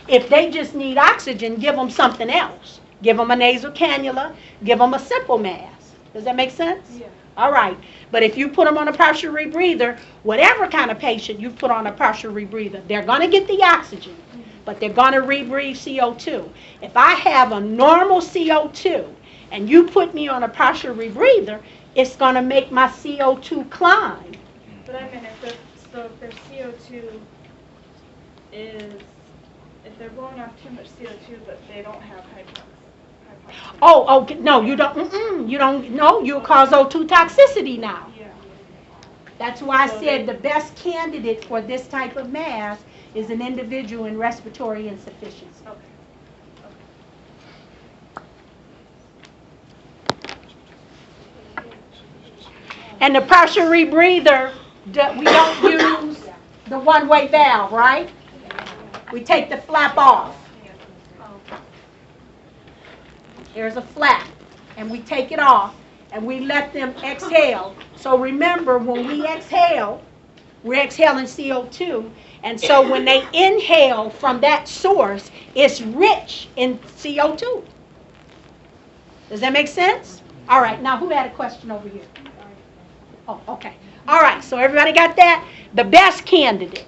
If they just need oxygen, give them something else. Give them a nasal cannula, give them a simple mask. Does that make sense? Yeah. All right. But if you put them on a partial rebreather, whatever kind of patient you put on a partial rebreather, they're going to get the oxygen, but they're going to rebreathe CO2. If I have a normal CO2 and you put me on a partial rebreather, it's going to make my CO2 climb. But I mean, if their CO2 is, if they're blowing off too much CO2, but they don't have hypoxemia. Oh, okay. No, you don't. You don't. No, you'll cause O2 toxicity now. Yeah. That's why I said the best candidate for this type of mask is an individual in respiratory insufficiency. Okay. And the partial rebreather, we don't use the one-way valve, right? We take the flap off. There's a flap, and we take it off, and we let them exhale. So remember, when we exhale, we're exhaling CO2, and so when they inhale from that source, it's rich in CO2. Does that make sense? All right, now who had a question over here? Oh, okay. All right, so everybody got that? The best candidate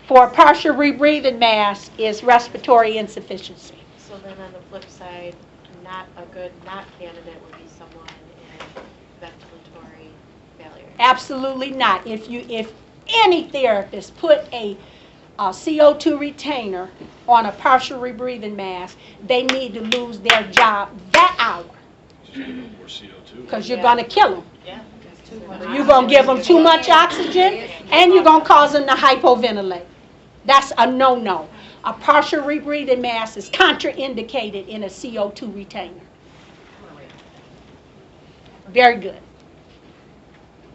for a partial rebreathing mask is respiratory insufficiency. So then on the flip side, not a good not candidate would be someone in ventilatory failure. Absolutely not. If any therapist put a CO2 retainer on a partial rebreathing mask, they need to lose their job that hour More CO2. because you're going to kill them. Yeah. You're going to give them too much oxygen, and you're going to cause them to hypoventilate. That's a no-no. A partial rebreathing mask is contraindicated in a CO2 retainer. Very good.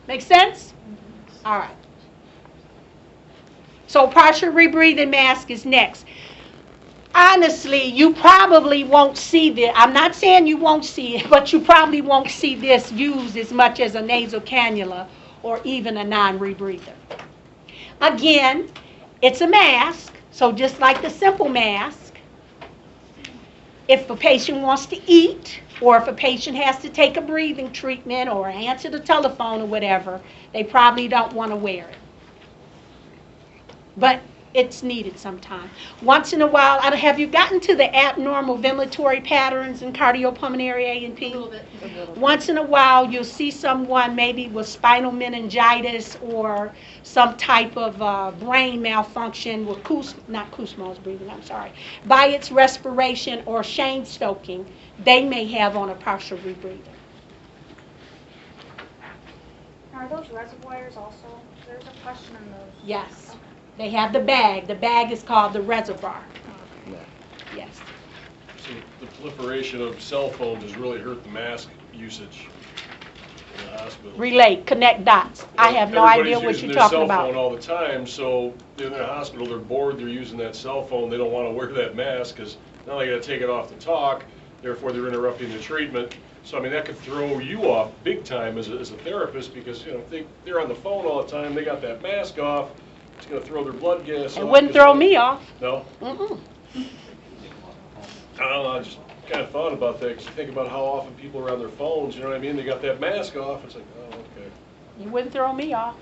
Make sense? All right. So partial rebreathing mask is next. Honestly, you probably won't see this. I'm not saying you won't see it, but you probably won't see this used as much as a nasal cannula or even a non-rebreather. Again, it's a mask, so just like the simple mask, if a patient wants to eat or if a patient has to take a breathing treatment or answer the telephone or whatever, they probably don't want to wear it. But it's needed sometime. Once in a while, have you gotten to the abnormal ventilatory patterns in cardiopulmonary A&P? A little bit. Once in a while, you'll see someone maybe with spinal meningitis or some type of brain malfunction with Kussmaul's breathing, by its respiration or Shane stoking, they may have on a partial rebreather. Are those reservoirs also? There's a question on those. Yes. They have the bag. The bag is called the reservoir. Yes. So the proliferation of cell phones has really hurt the mask usage in the hospital. Relate, connect dots. I have no idea what you're talking Everybody's using their cell about. phone all the time, so in the hospital, they're bored, they're using that cell phone, they don't want to wear that mask because now they got to take it off to talk, therefore they're interrupting the treatment. So I mean, that could throw you off big time as a therapist because they're on the phone all the time, they got that mask off, it's going to throw their blood gas off. It wouldn't throw me off. No? Mm-mm. I don't know, I just kind of thought about that because you think about how often people are on their phones, you know what I mean? They got that mask off, it's like, oh, okay. You wouldn't throw me off.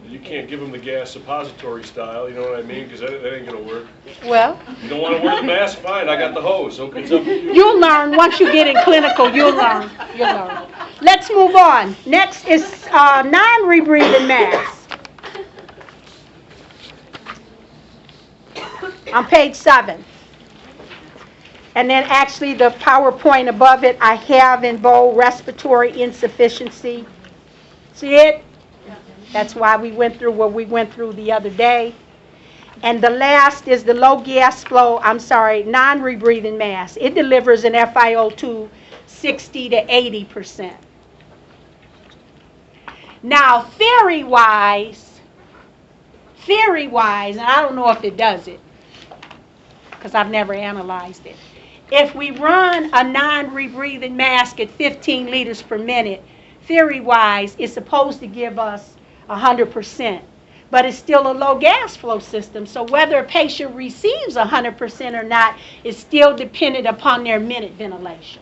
You can't give them the gas suppository style, you know what I mean? Because that ain't gonna work. Well, You don't want to wear the mask? Fine, I got the hose. So it's up to you. you'll learn once you get in clinical. You'll learn. You'll learn. Let's move on. Next is non-rebreathing mask. On page 7. And then actually the PowerPoint above it, I have in bold respiratory insufficiency. See it? That's why we went through what we went through the other day. And the last is the low gas flow, non-rebreathing mask. It delivers an FiO2 60 to 80%. Now, theory-wise, and I don't know if it does it, because I've never analyzed it. If we run a non-rebreathing mask at 15 liters per minute, theory-wise, it's supposed to give us 100%. But it's still a low gas flow system. So whether a patient receives 100% or not is still dependent upon their minute ventilation.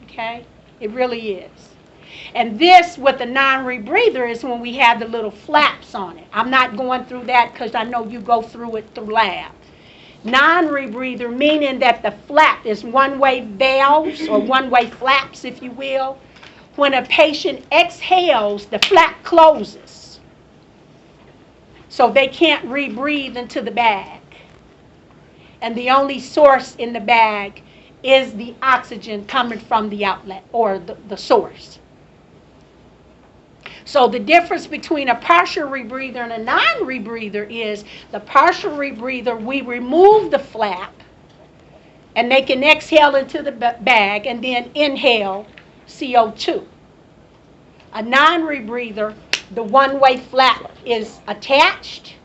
Okay? It really is. And this with the non-rebreather is when we have the little flaps on it. I'm not going through that because I know you go through it through lab. Non-rebreather meaning that the flap is one-way valves or one-way flaps, if you will. When a patient exhales, the flap closes. So they can't rebreathe into the bag. And the only source in the bag is the oxygen coming from the outlet or the source. So the difference between a partial rebreather and a non-rebreather is the partial rebreather, we remove the flap and they can exhale into the bag and then inhale CO2. A non-rebreather, the one-way flap is attached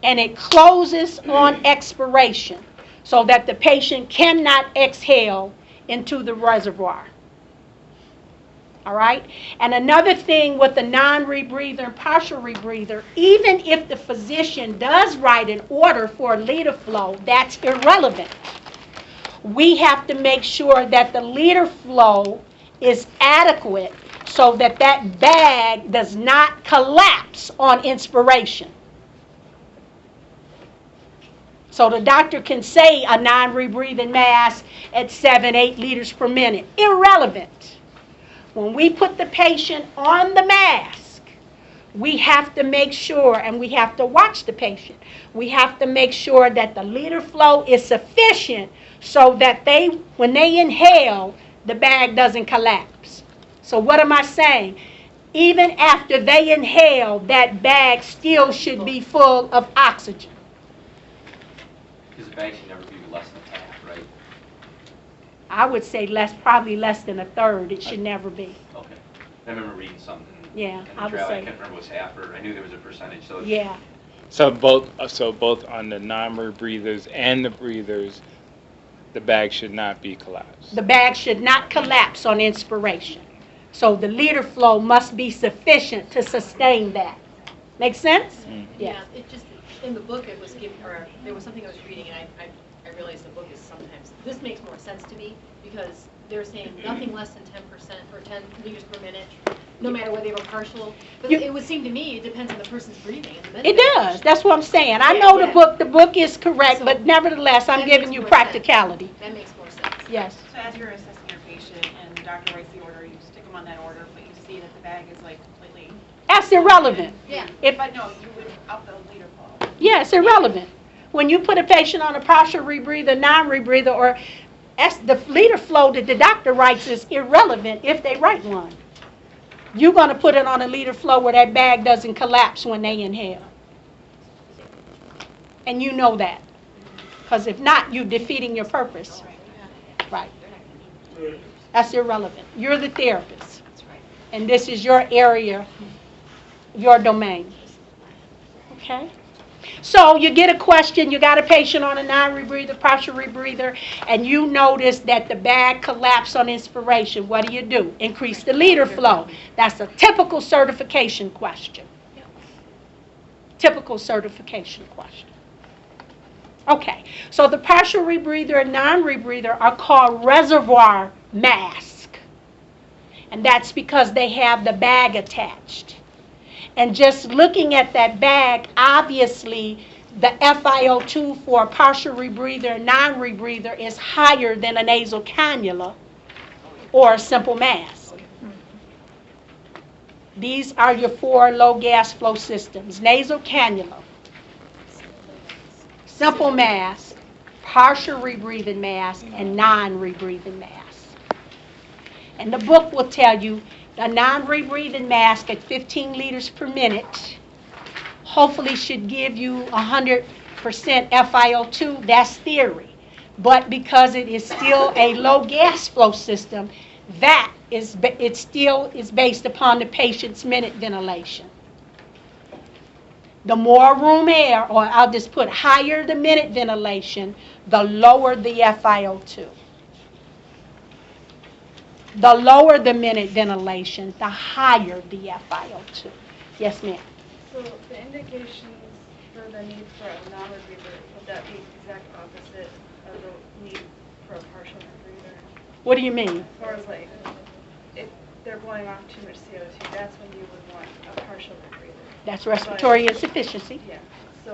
and it closes on expiration so that the patient cannot exhale into the reservoir. All right? And another thing with the non-rebreather and partial rebreather, even if the physician does write an order for a liter flow, that's irrelevant. We have to make sure that the liter flow is adequate so that that bag does not collapse on inspiration. So the doctor can say a non-rebreathing mask at 7-8 liters per minute. Irrelevant. When we put the patient on the mask, we have to make sure, and we have to watch the patient, we have to make sure that the liter flow is sufficient so that when they inhale, the bag doesn't collapse. So what am I saying? Even after they inhale, that bag still should be full of oxygen. Because the bag should never be less than half, right? I would say probably less than a third. It should never be. Okay. I remember reading something. Yeah, in the I would trail. say. I can't remember what was half, or I knew there was a percentage. So Yeah. So both on the non-rebreathers and the breathers, the bag should not be collapsed. The bag should not collapse on inspiration. So the liter flow must be sufficient to sustain that. Make sense? Mm-hmm. Yeah, it just, in the book it was given, or there was something I was reading and I realized the book is sometimes, this makes more sense to me because they're saying nothing less than 10% or 10 liters per minute, no matter whether they have a partial. But it would seem to me it depends on the person's breathing. And It does. That's what I'm saying. I know the book is correct, but nevertheless, I'm giving you practicality. That makes more sense. Yes. So as you're assessing your patient and the doctor writes the order, you stick them on that order, but you see that the bag is like completely. That's irrelevant. Yeah. But no, you would up the liter flow. Yeah, it's irrelevant. When you put a patient on a partial rebreather, non-rebreather, or the liter flow that the doctor writes is irrelevant if they write one. You're going to put it on a liter flow where that bag doesn't collapse when they inhale. And you know that. Because if not, you're defeating your purpose. Right. That's irrelevant. You're the therapist. And this is your area, your domain. Okay? So you get a question, you got a patient on a non-rebreather, partial rebreather, and you notice that the bag collapsed on inspiration. What do? Increase the liter flow. That's a typical certification question. Typical certification question. Okay, so the partial rebreather and non-rebreather are called reservoir mask. And that's because they have the bag attached. And just looking at that bag, obviously, the FiO2 for a partial rebreather and non-rebreather is higher than a nasal cannula or a simple mask. These are your 4 low gas flow systems: nasal cannula, simple mask, partial rebreathing mask, and non-rebreathing mask. And the book will tell you a non-rebreathing mask at 15 liters per minute hopefully should give you 100% FiO2. That's theory. But because it is still a low gas flow system, that is, it still is based upon the patient's minute ventilation. The more room air, or I'll just put higher the minute ventilation, the lower the FiO2. The lower the minute ventilation, the higher the FiO2. Yes, ma'am. So the indications for the need for a non-rebreather, would that be exact opposite of the need for a partial rebreather? What do you mean? As far as like, if they're blowing off too much CO2, that's when you would want a partial rebreather. That's respiratory insufficiency. Yeah, so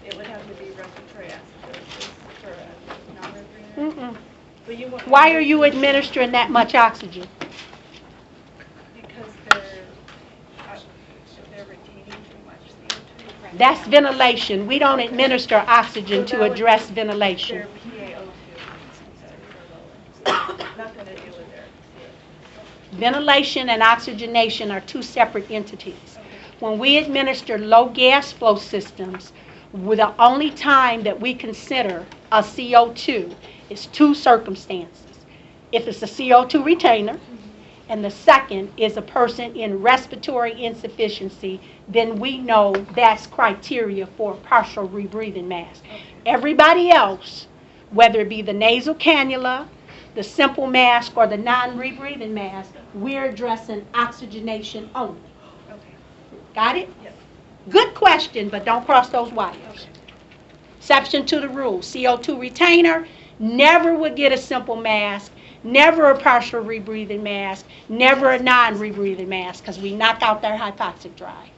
it would have to be respiratory acidosis for a non-rebreather. Mm-mm. But you want Why are you administering that much oxygen? Because they're retaining too much CO2. That's ventilation. We don't administer oxygen So to that would address be ventilation. Their PaO2 are lower. Nothing to do with their CO2. Ventilation and oxygenation are 2 separate entities. When we administer low gas flow systems, the only time that we consider a CO2 is 2 circumstances. If it's a CO2 retainer, and the second is a person in respiratory insufficiency, then we know that's criteria for a partial rebreathing mask. Everybody else, whether it be the nasal cannula, the simple mask, or the non-rebreathing mask, we're addressing oxygenation only. Okay. Got it? Yep. Good question, but don't cross those wires. Okay. Exception to the rule: CO2 retainer, never would get a simple mask, never a partial rebreathing mask, never a non-rebreathing mask, because we knock out their hypoxic drive.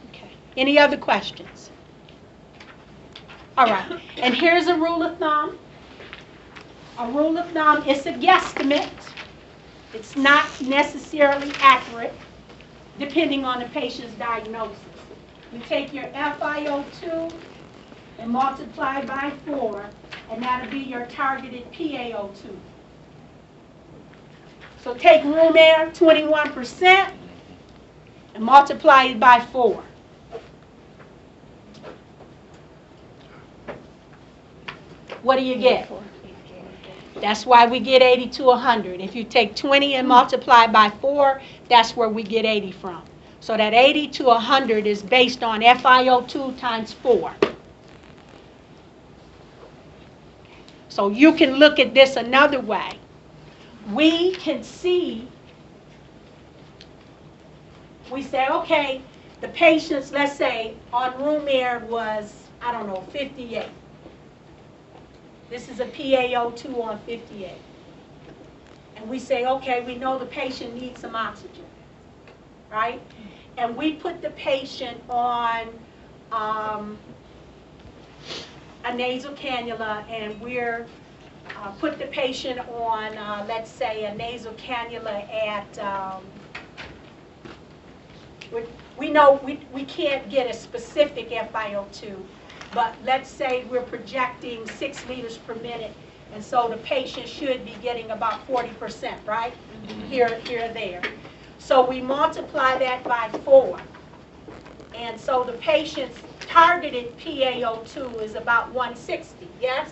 Okay. Any other questions? All right. And here's a rule of thumb. A rule of thumb is a guesstimate. It's not necessarily accurate, depending on the patient's diagnosis. You take your FiO2 and multiply by 4, and that'll be your targeted PaO2. So take room air, 21%, and multiply it by 4. What do you get? That's why we get 80 to 100. If you take 20 and multiply by 4, that's where we get 80 from. So that 80 to 100 is based on FiO2 times 4. So you can look at this another way. We can see, we say, okay, the patient's, let's say, on room air was, I don't know, 58. This is a PaO2 on 58. And we say, okay, we know the patient needs some oxygen, right? And we put the patient on a nasal cannula, and we're put the patient on, let's say, a nasal cannula at, we know we can't get a specific FiO2, but let's say we're projecting 6 liters per minute, and so the patient should be getting about 40%, right? Here, there. So we multiply that by 4. And so the patient's targeted PaO2 is about 160, yes?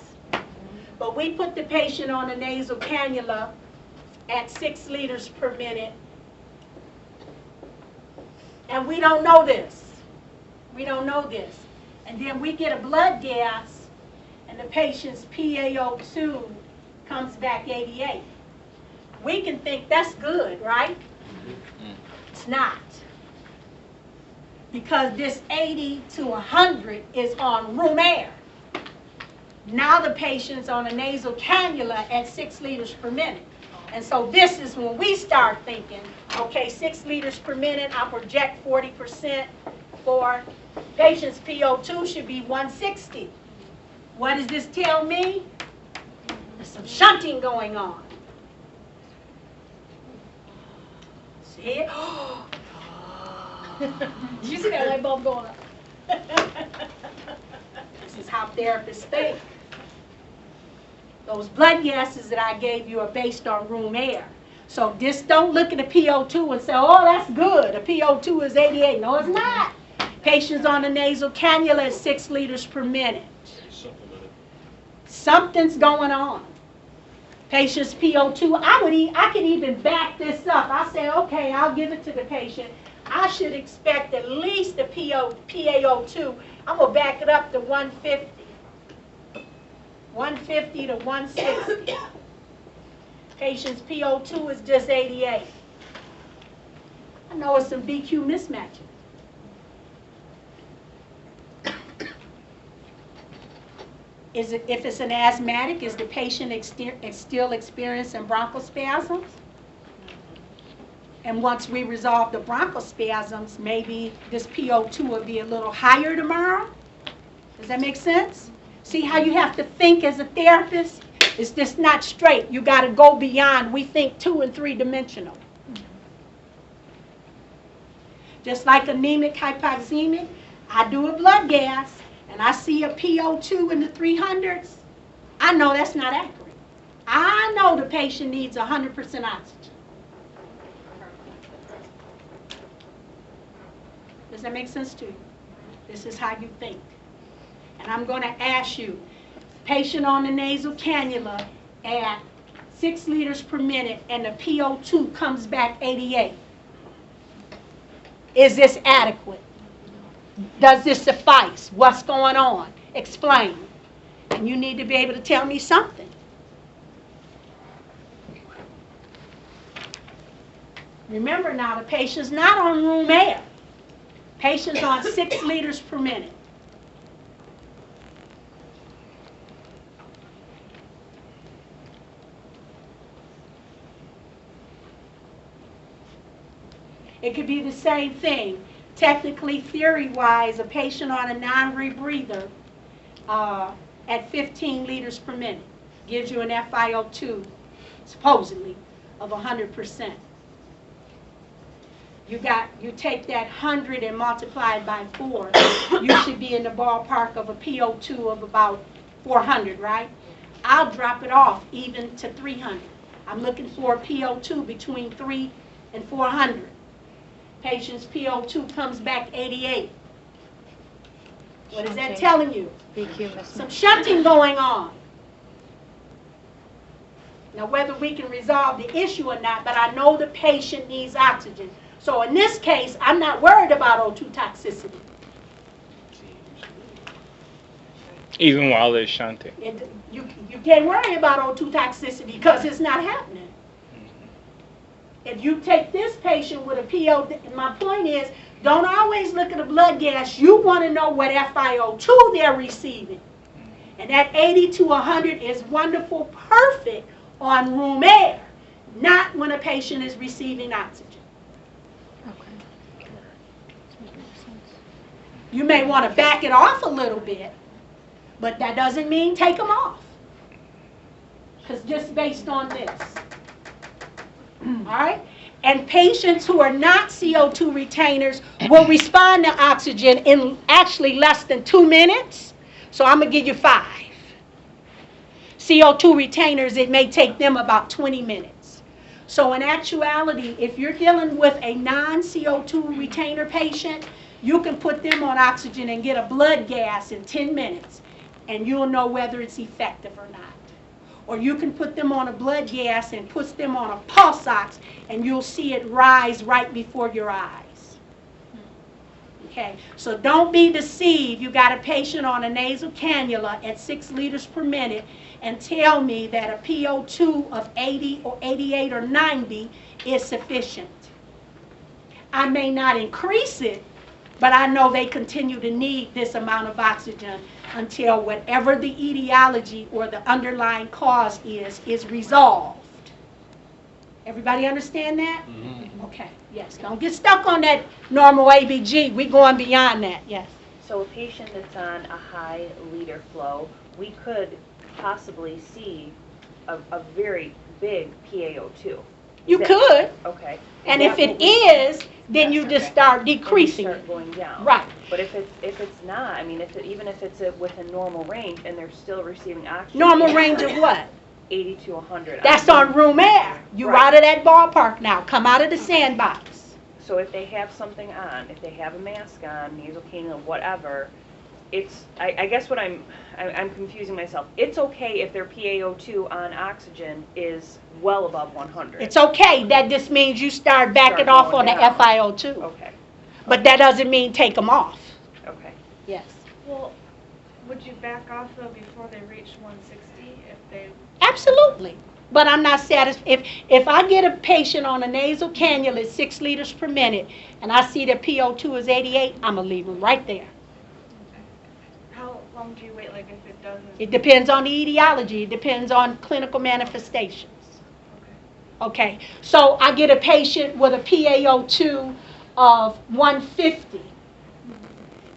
But we put the patient on a nasal cannula at 6 liters per minute, and we don't know this. We don't know this. And then we get a blood gas, and the patient's PaO2 comes back 88. We can think that's good, right? It's not. Because this 80 to 100 is on room air. Now the patient's on a nasal cannula at 6 liters per minute. And so this is when we start thinking, okay, 6 liters per minute, I project 40% for patient's PO2 should be 160. What does this tell me? There's some shunting going on. See it? Did you see that light bulb going up? This is how therapists think. Those blood gases that I gave you are based on room air. So just don't look at the PO2 and say, oh, that's good. The PO2 is 88. No, it's not. Patients on the nasal cannula is 6 liters per minute. Something's going on. Patient's PO2, I can even back this up. I say, okay, I'll give it to the patient. I should expect at least the PaO2. I'm going to back it up to 150. 150 to 160. Patient's PO2 is just 88. I know it's some BQ mismatches. If it's an asthmatic, is the patient still experiencing bronchospasms? And once we resolve the bronchospasms, maybe this PO2 will be a little higher tomorrow? Does that make sense? See how you have to think as a therapist? It's just not straight. You got to go beyond. We think 2 and 3 dimensional. Just like anemic hypoxemic, I do a blood gas and I see a PO2 in the 300s. I know that's not accurate. I know the patient needs 100% oxygen. Does that make sense to you? This is how you think. And I'm going to ask you, patient on the nasal cannula at 6 liters per minute and the PO2 comes back 88. Is this adequate? Does this suffice? What's going on? Explain. And you need to be able to tell me something. Remember now, the patient's not on room air. Patient's on 6 liters per minute. It could be the same thing. Technically, theory-wise, a patient on a non-rebreather at 15 liters per minute gives you an FiO2, supposedly, of 100%. You take that 100 and multiply it by 4, you should be in the ballpark of a PO2 of about 400, right? I'll drop it off even to 300. I'm looking for a PO2 between 3 and 400. Patient's PO2 comes back 88. What is that telling you? Some shunting going on. Now, whether we can resolve the issue or not, but I know the patient needs oxygen. So in this case, I'm not worried about O2 toxicity. Even while they're shunting. You can't worry about O2 toxicity because it's not happening. If you take this patient with a PO, my point is, don't always look at the blood gas. You want to know what FiO2 they're receiving. And that 80 to 100 is wonderful, perfect on room air, not when a patient is receiving oxygen. Okay. You may want to back it off a little bit, but that doesn't mean take them off. Because just based on this. All right? And patients who are not CO2 retainers will respond to oxygen in actually less than 2 minutes. So I'm going to give you 5. CO2 retainers, it may take them about 20 minutes. So in actuality, if you're dealing with a non-CO2 retainer patient, you can put them on oxygen and get a blood gas in 10 minutes, and you'll know whether it's effective or not. Or you can put them on a blood gas and put them on a pulse ox, and you'll see it rise right before your eyes. Okay, so don't be deceived. You got a patient on a nasal cannula at 6 liters per minute and tell me that a PO2 of 80 or 88 or 90 is sufficient. I may not increase it, But I know they continue to need this amount of oxygen until whatever the etiology or the underlying cause is resolved. Everybody understand that? Okay, yes. Don't get stuck on that normal ABG. We're going beyond that, yes. So a patient that's on a high liter flow, we could possibly see a very big PaO2. You could. Okay. And if it is, then you just start decreasing start it. going down. Right. But if it's not, I mean, even if it's within normal range and they're still receiving oxygen. Normal range of what? 80 to 100. That's on room air. You're Right. out of that ballpark now. Come out of the sandbox. So if they have something on, if they have a mask on, nasal cannula, whatever, I guess what I'm confusing myself. It's okay if their PaO2 on oxygen is well above 100. It's okay. That just means you start backing off on the FiO2. Okay. But that doesn't mean take them off. Okay. Yes. Well, would you back off though before they reach 160 if they? Absolutely. But I'm not satisfied. If I get a patient on a nasal cannula at 6 liters per minute and I see their PO2 is 88, I'm going to leave them right there. How long do you wait, like if it doesn't? It depends on the etiology. It depends on clinical manifestations. Okay. So I get a patient with a PaO2 of 150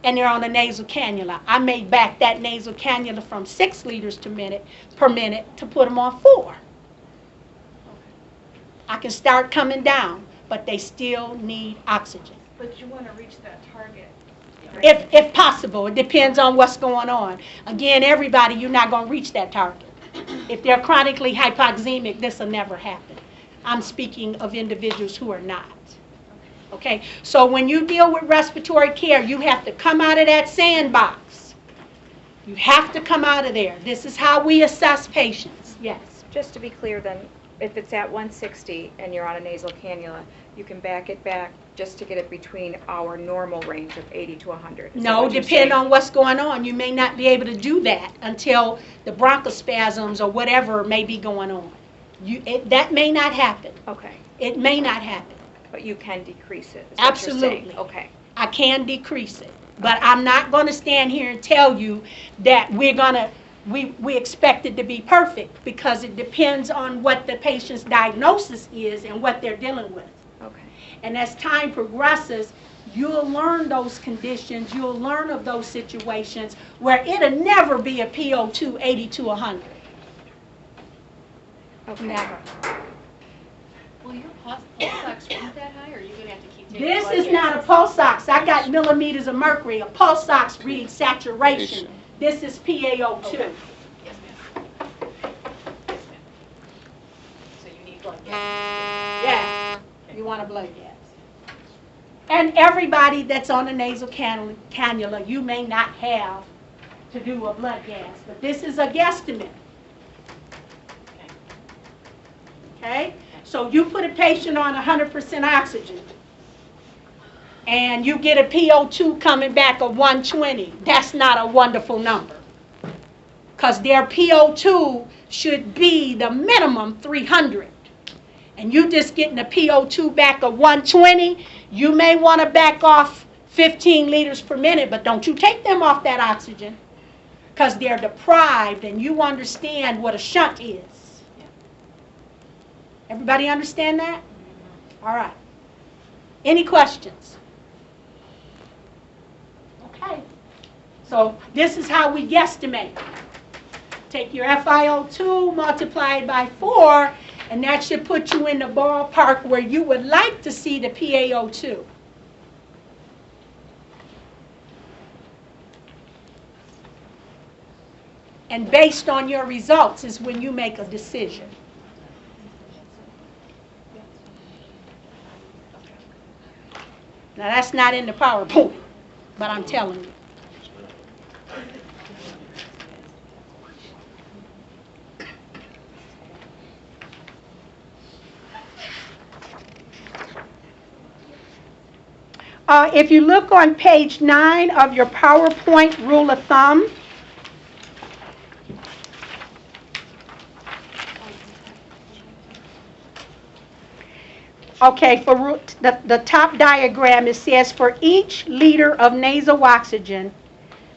and they're on a nasal cannula. I may back that nasal cannula from 6 liters per minute to put them on 4. I can start coming down, but they still need oxygen. But you want to reach that target. If possible. It depends on what's going on. Again, everybody, you're not going to reach that target. If they're chronically hypoxemic, this will never happen. I'm speaking of individuals who are not. Okay, so when you deal with respiratory care, you have to come out of that sandbox. You have to come out of there. This is how we assess patients. Yes. Just to be clear then, if it's at 160 and you're on a nasal cannula, you can back it back just to get it between our normal range of 80 to 100. No, depending on what's going on. You may not be able to do that until the bronchospasms or whatever may be going on. That may not happen. Okay. It may not happen. But you can decrease it. Is what you're Absolutely. saying. Okay. I can decrease it. But I'm not going to stand here and tell you that we expect it to be perfect, because it depends on what the patient's diagnosis is and what they're dealing with. Okay. And as time progresses, you'll learn those conditions, you'll learn of those situations where it'll never be a PO2 80 to 100. Okay. Never. Will your pulse ox read that high, or are you going to have to keep taking This blood is not a gases? pulse ox. I got millimeters of mercury. A pulse ox reads saturation. This is PaO2. Okay. Yes, ma'am. Yes, ma'am. So you need blood gas? Yes. You want a blood gas. And everybody that's on a nasal cannula, you may not have to do a blood gas, but this is a guesstimate. Okay? So you put a patient on 100% oxygen, and you get a PO2 coming back of 120. That's not a wonderful number, because their PO2 should be the minimum 300. And you just getting a PO2 back of 120, you may want to back off 15 liters per minute, but don't you take them off that oxygen, because they're deprived, and you understand what a shunt is. Everybody understand that? All right. Any questions? Okay. So this is how we guesstimate. Take your FiO2, multiply it by 4, and that should put you in the ballpark where you would like to see the PaO2. And based on your results is when you make a decision. Now that's not in the PowerPoint, but I'm telling you. If you look on page 9 of your PowerPoint rule of thumb, Okay, for the top diagram, it says for each liter of nasal oxygen,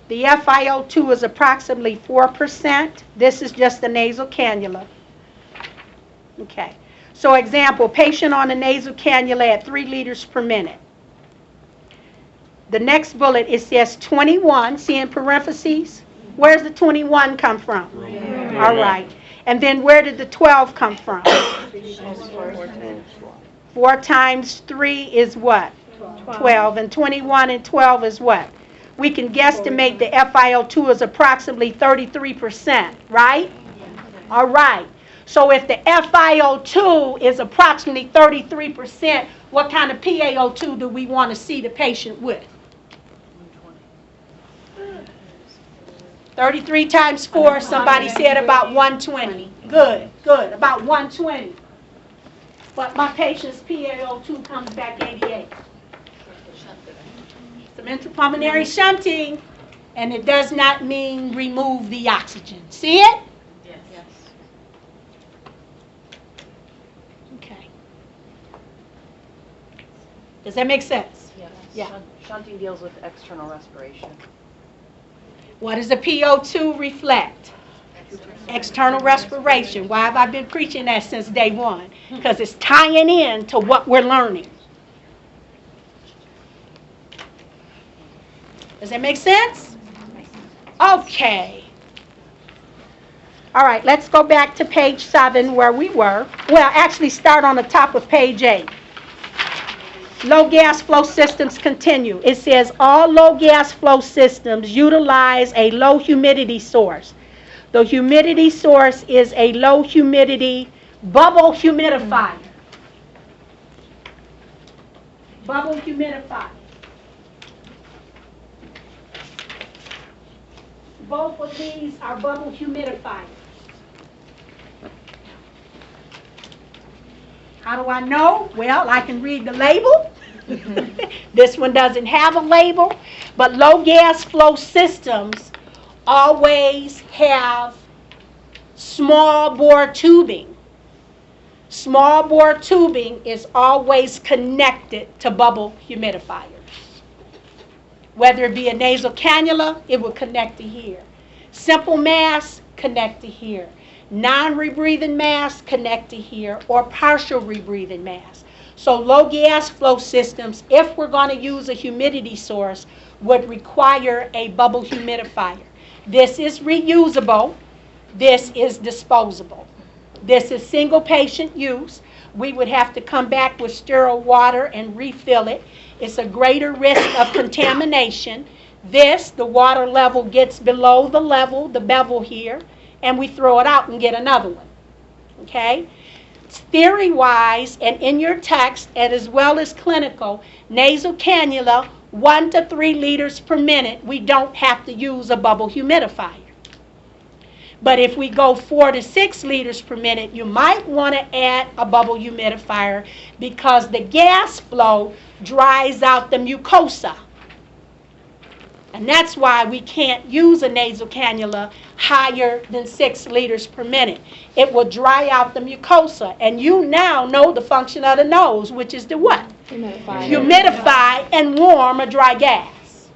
the FiO2 is approximately 4%. This is just the nasal cannula. Okay. So example, patient on a nasal cannula at 3 liters per minute. The next bullet, it says 21, see in parentheses? Where's the 21 come from? All right. And then where did the 12 come from? 4 times 3 is what? 12. And 21 and 12 is what? We can guesstimate the FiO2 is approximately 33%, right? All right. So if the FiO2 is approximately 33%, what kind of PaO2 do we want to see the patient with? 33 times 4, somebody said about 120. Good, good, about 120. But my patient's PaO2 comes back 88. Some intrapulmonary shunting, and it does not mean remove the oxygen. See it? Yes. Okay. Does that make sense? Yes. Yeah. Shunting deals with external respiration. What does the PO2 reflect? External respiration. Why have I been preaching that since day one? Because it's tying in to what we're learning. Does that make sense? Okay. All right, let's go back to page 7 where we were. Well, actually start on the top of page 8. Low gas flow systems continue. It says all low gas flow systems utilize a low humidity source. The humidity source is a low humidity bubble humidifier. Bubble humidifier. Both of these are bubble humidifiers. How do I know? Well, I can read the label. This one doesn't have a label, but low gas flow systems always have small bore tubing. Small bore tubing is always connected to bubble humidifiers. Whether it be a nasal cannula, it will connect to here. Simple mask, connect to here. Non-rebreathing mask, connect to here, or partial rebreathing mask. So low gas flow systems, if we're going to use a humidity source, would require a bubble humidifier. This is reusable. This is disposable. This is single patient use. We would have to come back with sterile water and refill it. It's a greater risk of contamination. The water level gets below the level, the bevel here, and we throw it out and get another one. Okay? Theory-wise, and in your text, and as well as clinical, nasal cannula, 1 to 3 liters per minute, we don't have to use a bubble humidifier. But if we go 4 to 6 liters per minute, you might want to add a bubble humidifier because the gas flow dries out the mucosa. And that's why we can't use a nasal cannula higher than 6 liters per minute. It will dry out the mucosa. And you now know the function of the nose, which is to what? Humidify and warm a dry gas.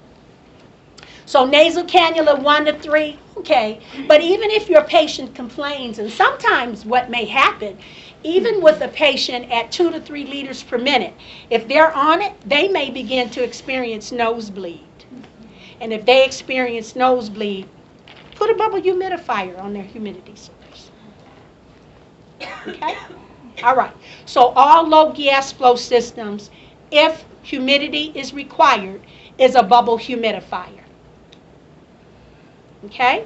So nasal cannula 1 to 3, okay. But even if your patient complains, and sometimes what may happen, even with a patient at 2 to 3 liters per minute, if they're on it, they may begin to experience nosebleed. And if they experience nosebleed, put a bubble humidifier on their humidity source. Okay? All right. So all low gas flow systems, if humidity is required, is a bubble humidifier. Okay?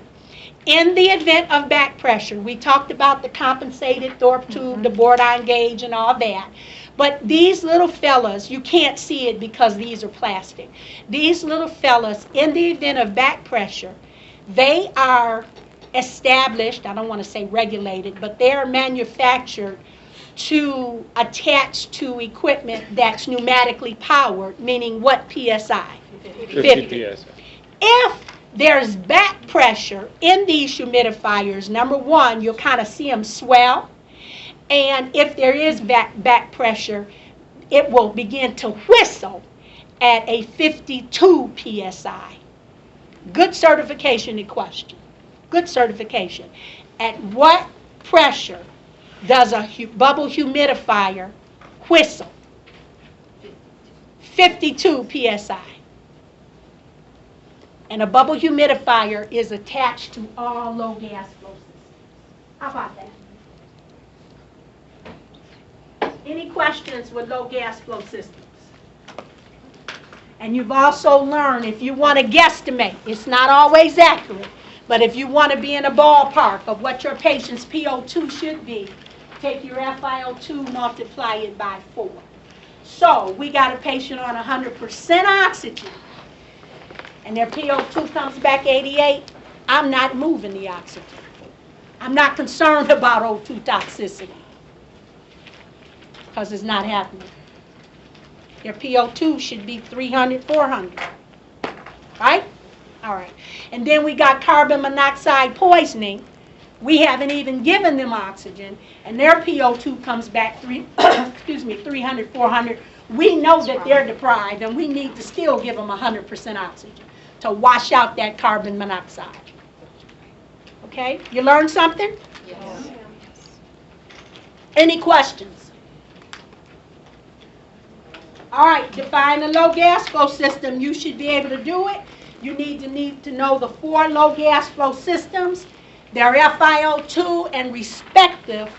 In the event of back pressure, we talked about the compensated Thorpe tube, the Bourdon gauge, and all that. But these little fellas, you can't see it because these are plastic. These little fellas, in the event of back pressure, they are established, I don't want to say regulated, but they are manufactured to attach to equipment that's pneumatically powered, meaning what PSI? 50 PSI. If there's back pressure in these humidifiers, number one, you'll kind of see them swell. And if there is back pressure, it will begin to whistle at a 52 psi. Good certification question. Good certification. At what pressure does a bubble humidifier whistle? 52 psi. And a bubble humidifier is attached to all low gas flow systems. How about that? Any questions with low gas flow systems? And you've also learned, if you want to guesstimate, it's not always accurate, but if you want to be in a ballpark of what your patient's PO2 should be, take your FiO2, multiply it by 4. So we got a patient on 100% oxygen, and their PO2 comes back 88. I'm not moving the oxygen. I'm not concerned about O2 toxicity because it's not happening. Their PO2 should be 300, 400. Right? All right. And then we got carbon monoxide poisoning. We haven't even given them oxygen, and their PO2 comes back 300, 400. We know that they're deprived, and we need to still give them 100% oxygen to wash out that carbon monoxide. Okay? You learned something? Yes. Any questions? All right, define a low gas flow system. You should be able to do it. You need to know the 4 low gas flow systems, their FiO2 and respective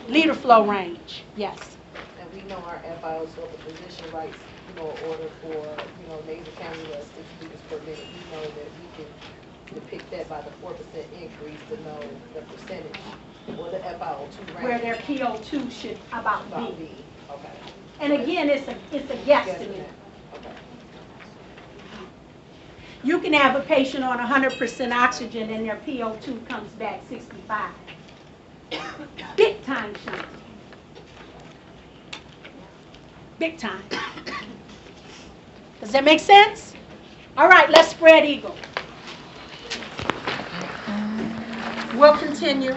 liter flow range. Yes. And we know our FiO2 the physician writes, order for, nasal cannula 6 liters per minute. We know that we can depict that by the 4% increase to know the percentage or the FiO2 range. Where their PO2 should about be. Okay. And again, it's a guesstimate. Okay. You can have a patient on 100% oxygen and their PO2 comes back 65. Big time shunt. Big time. Does that make sense? All right, let's spread eagle. We'll continue.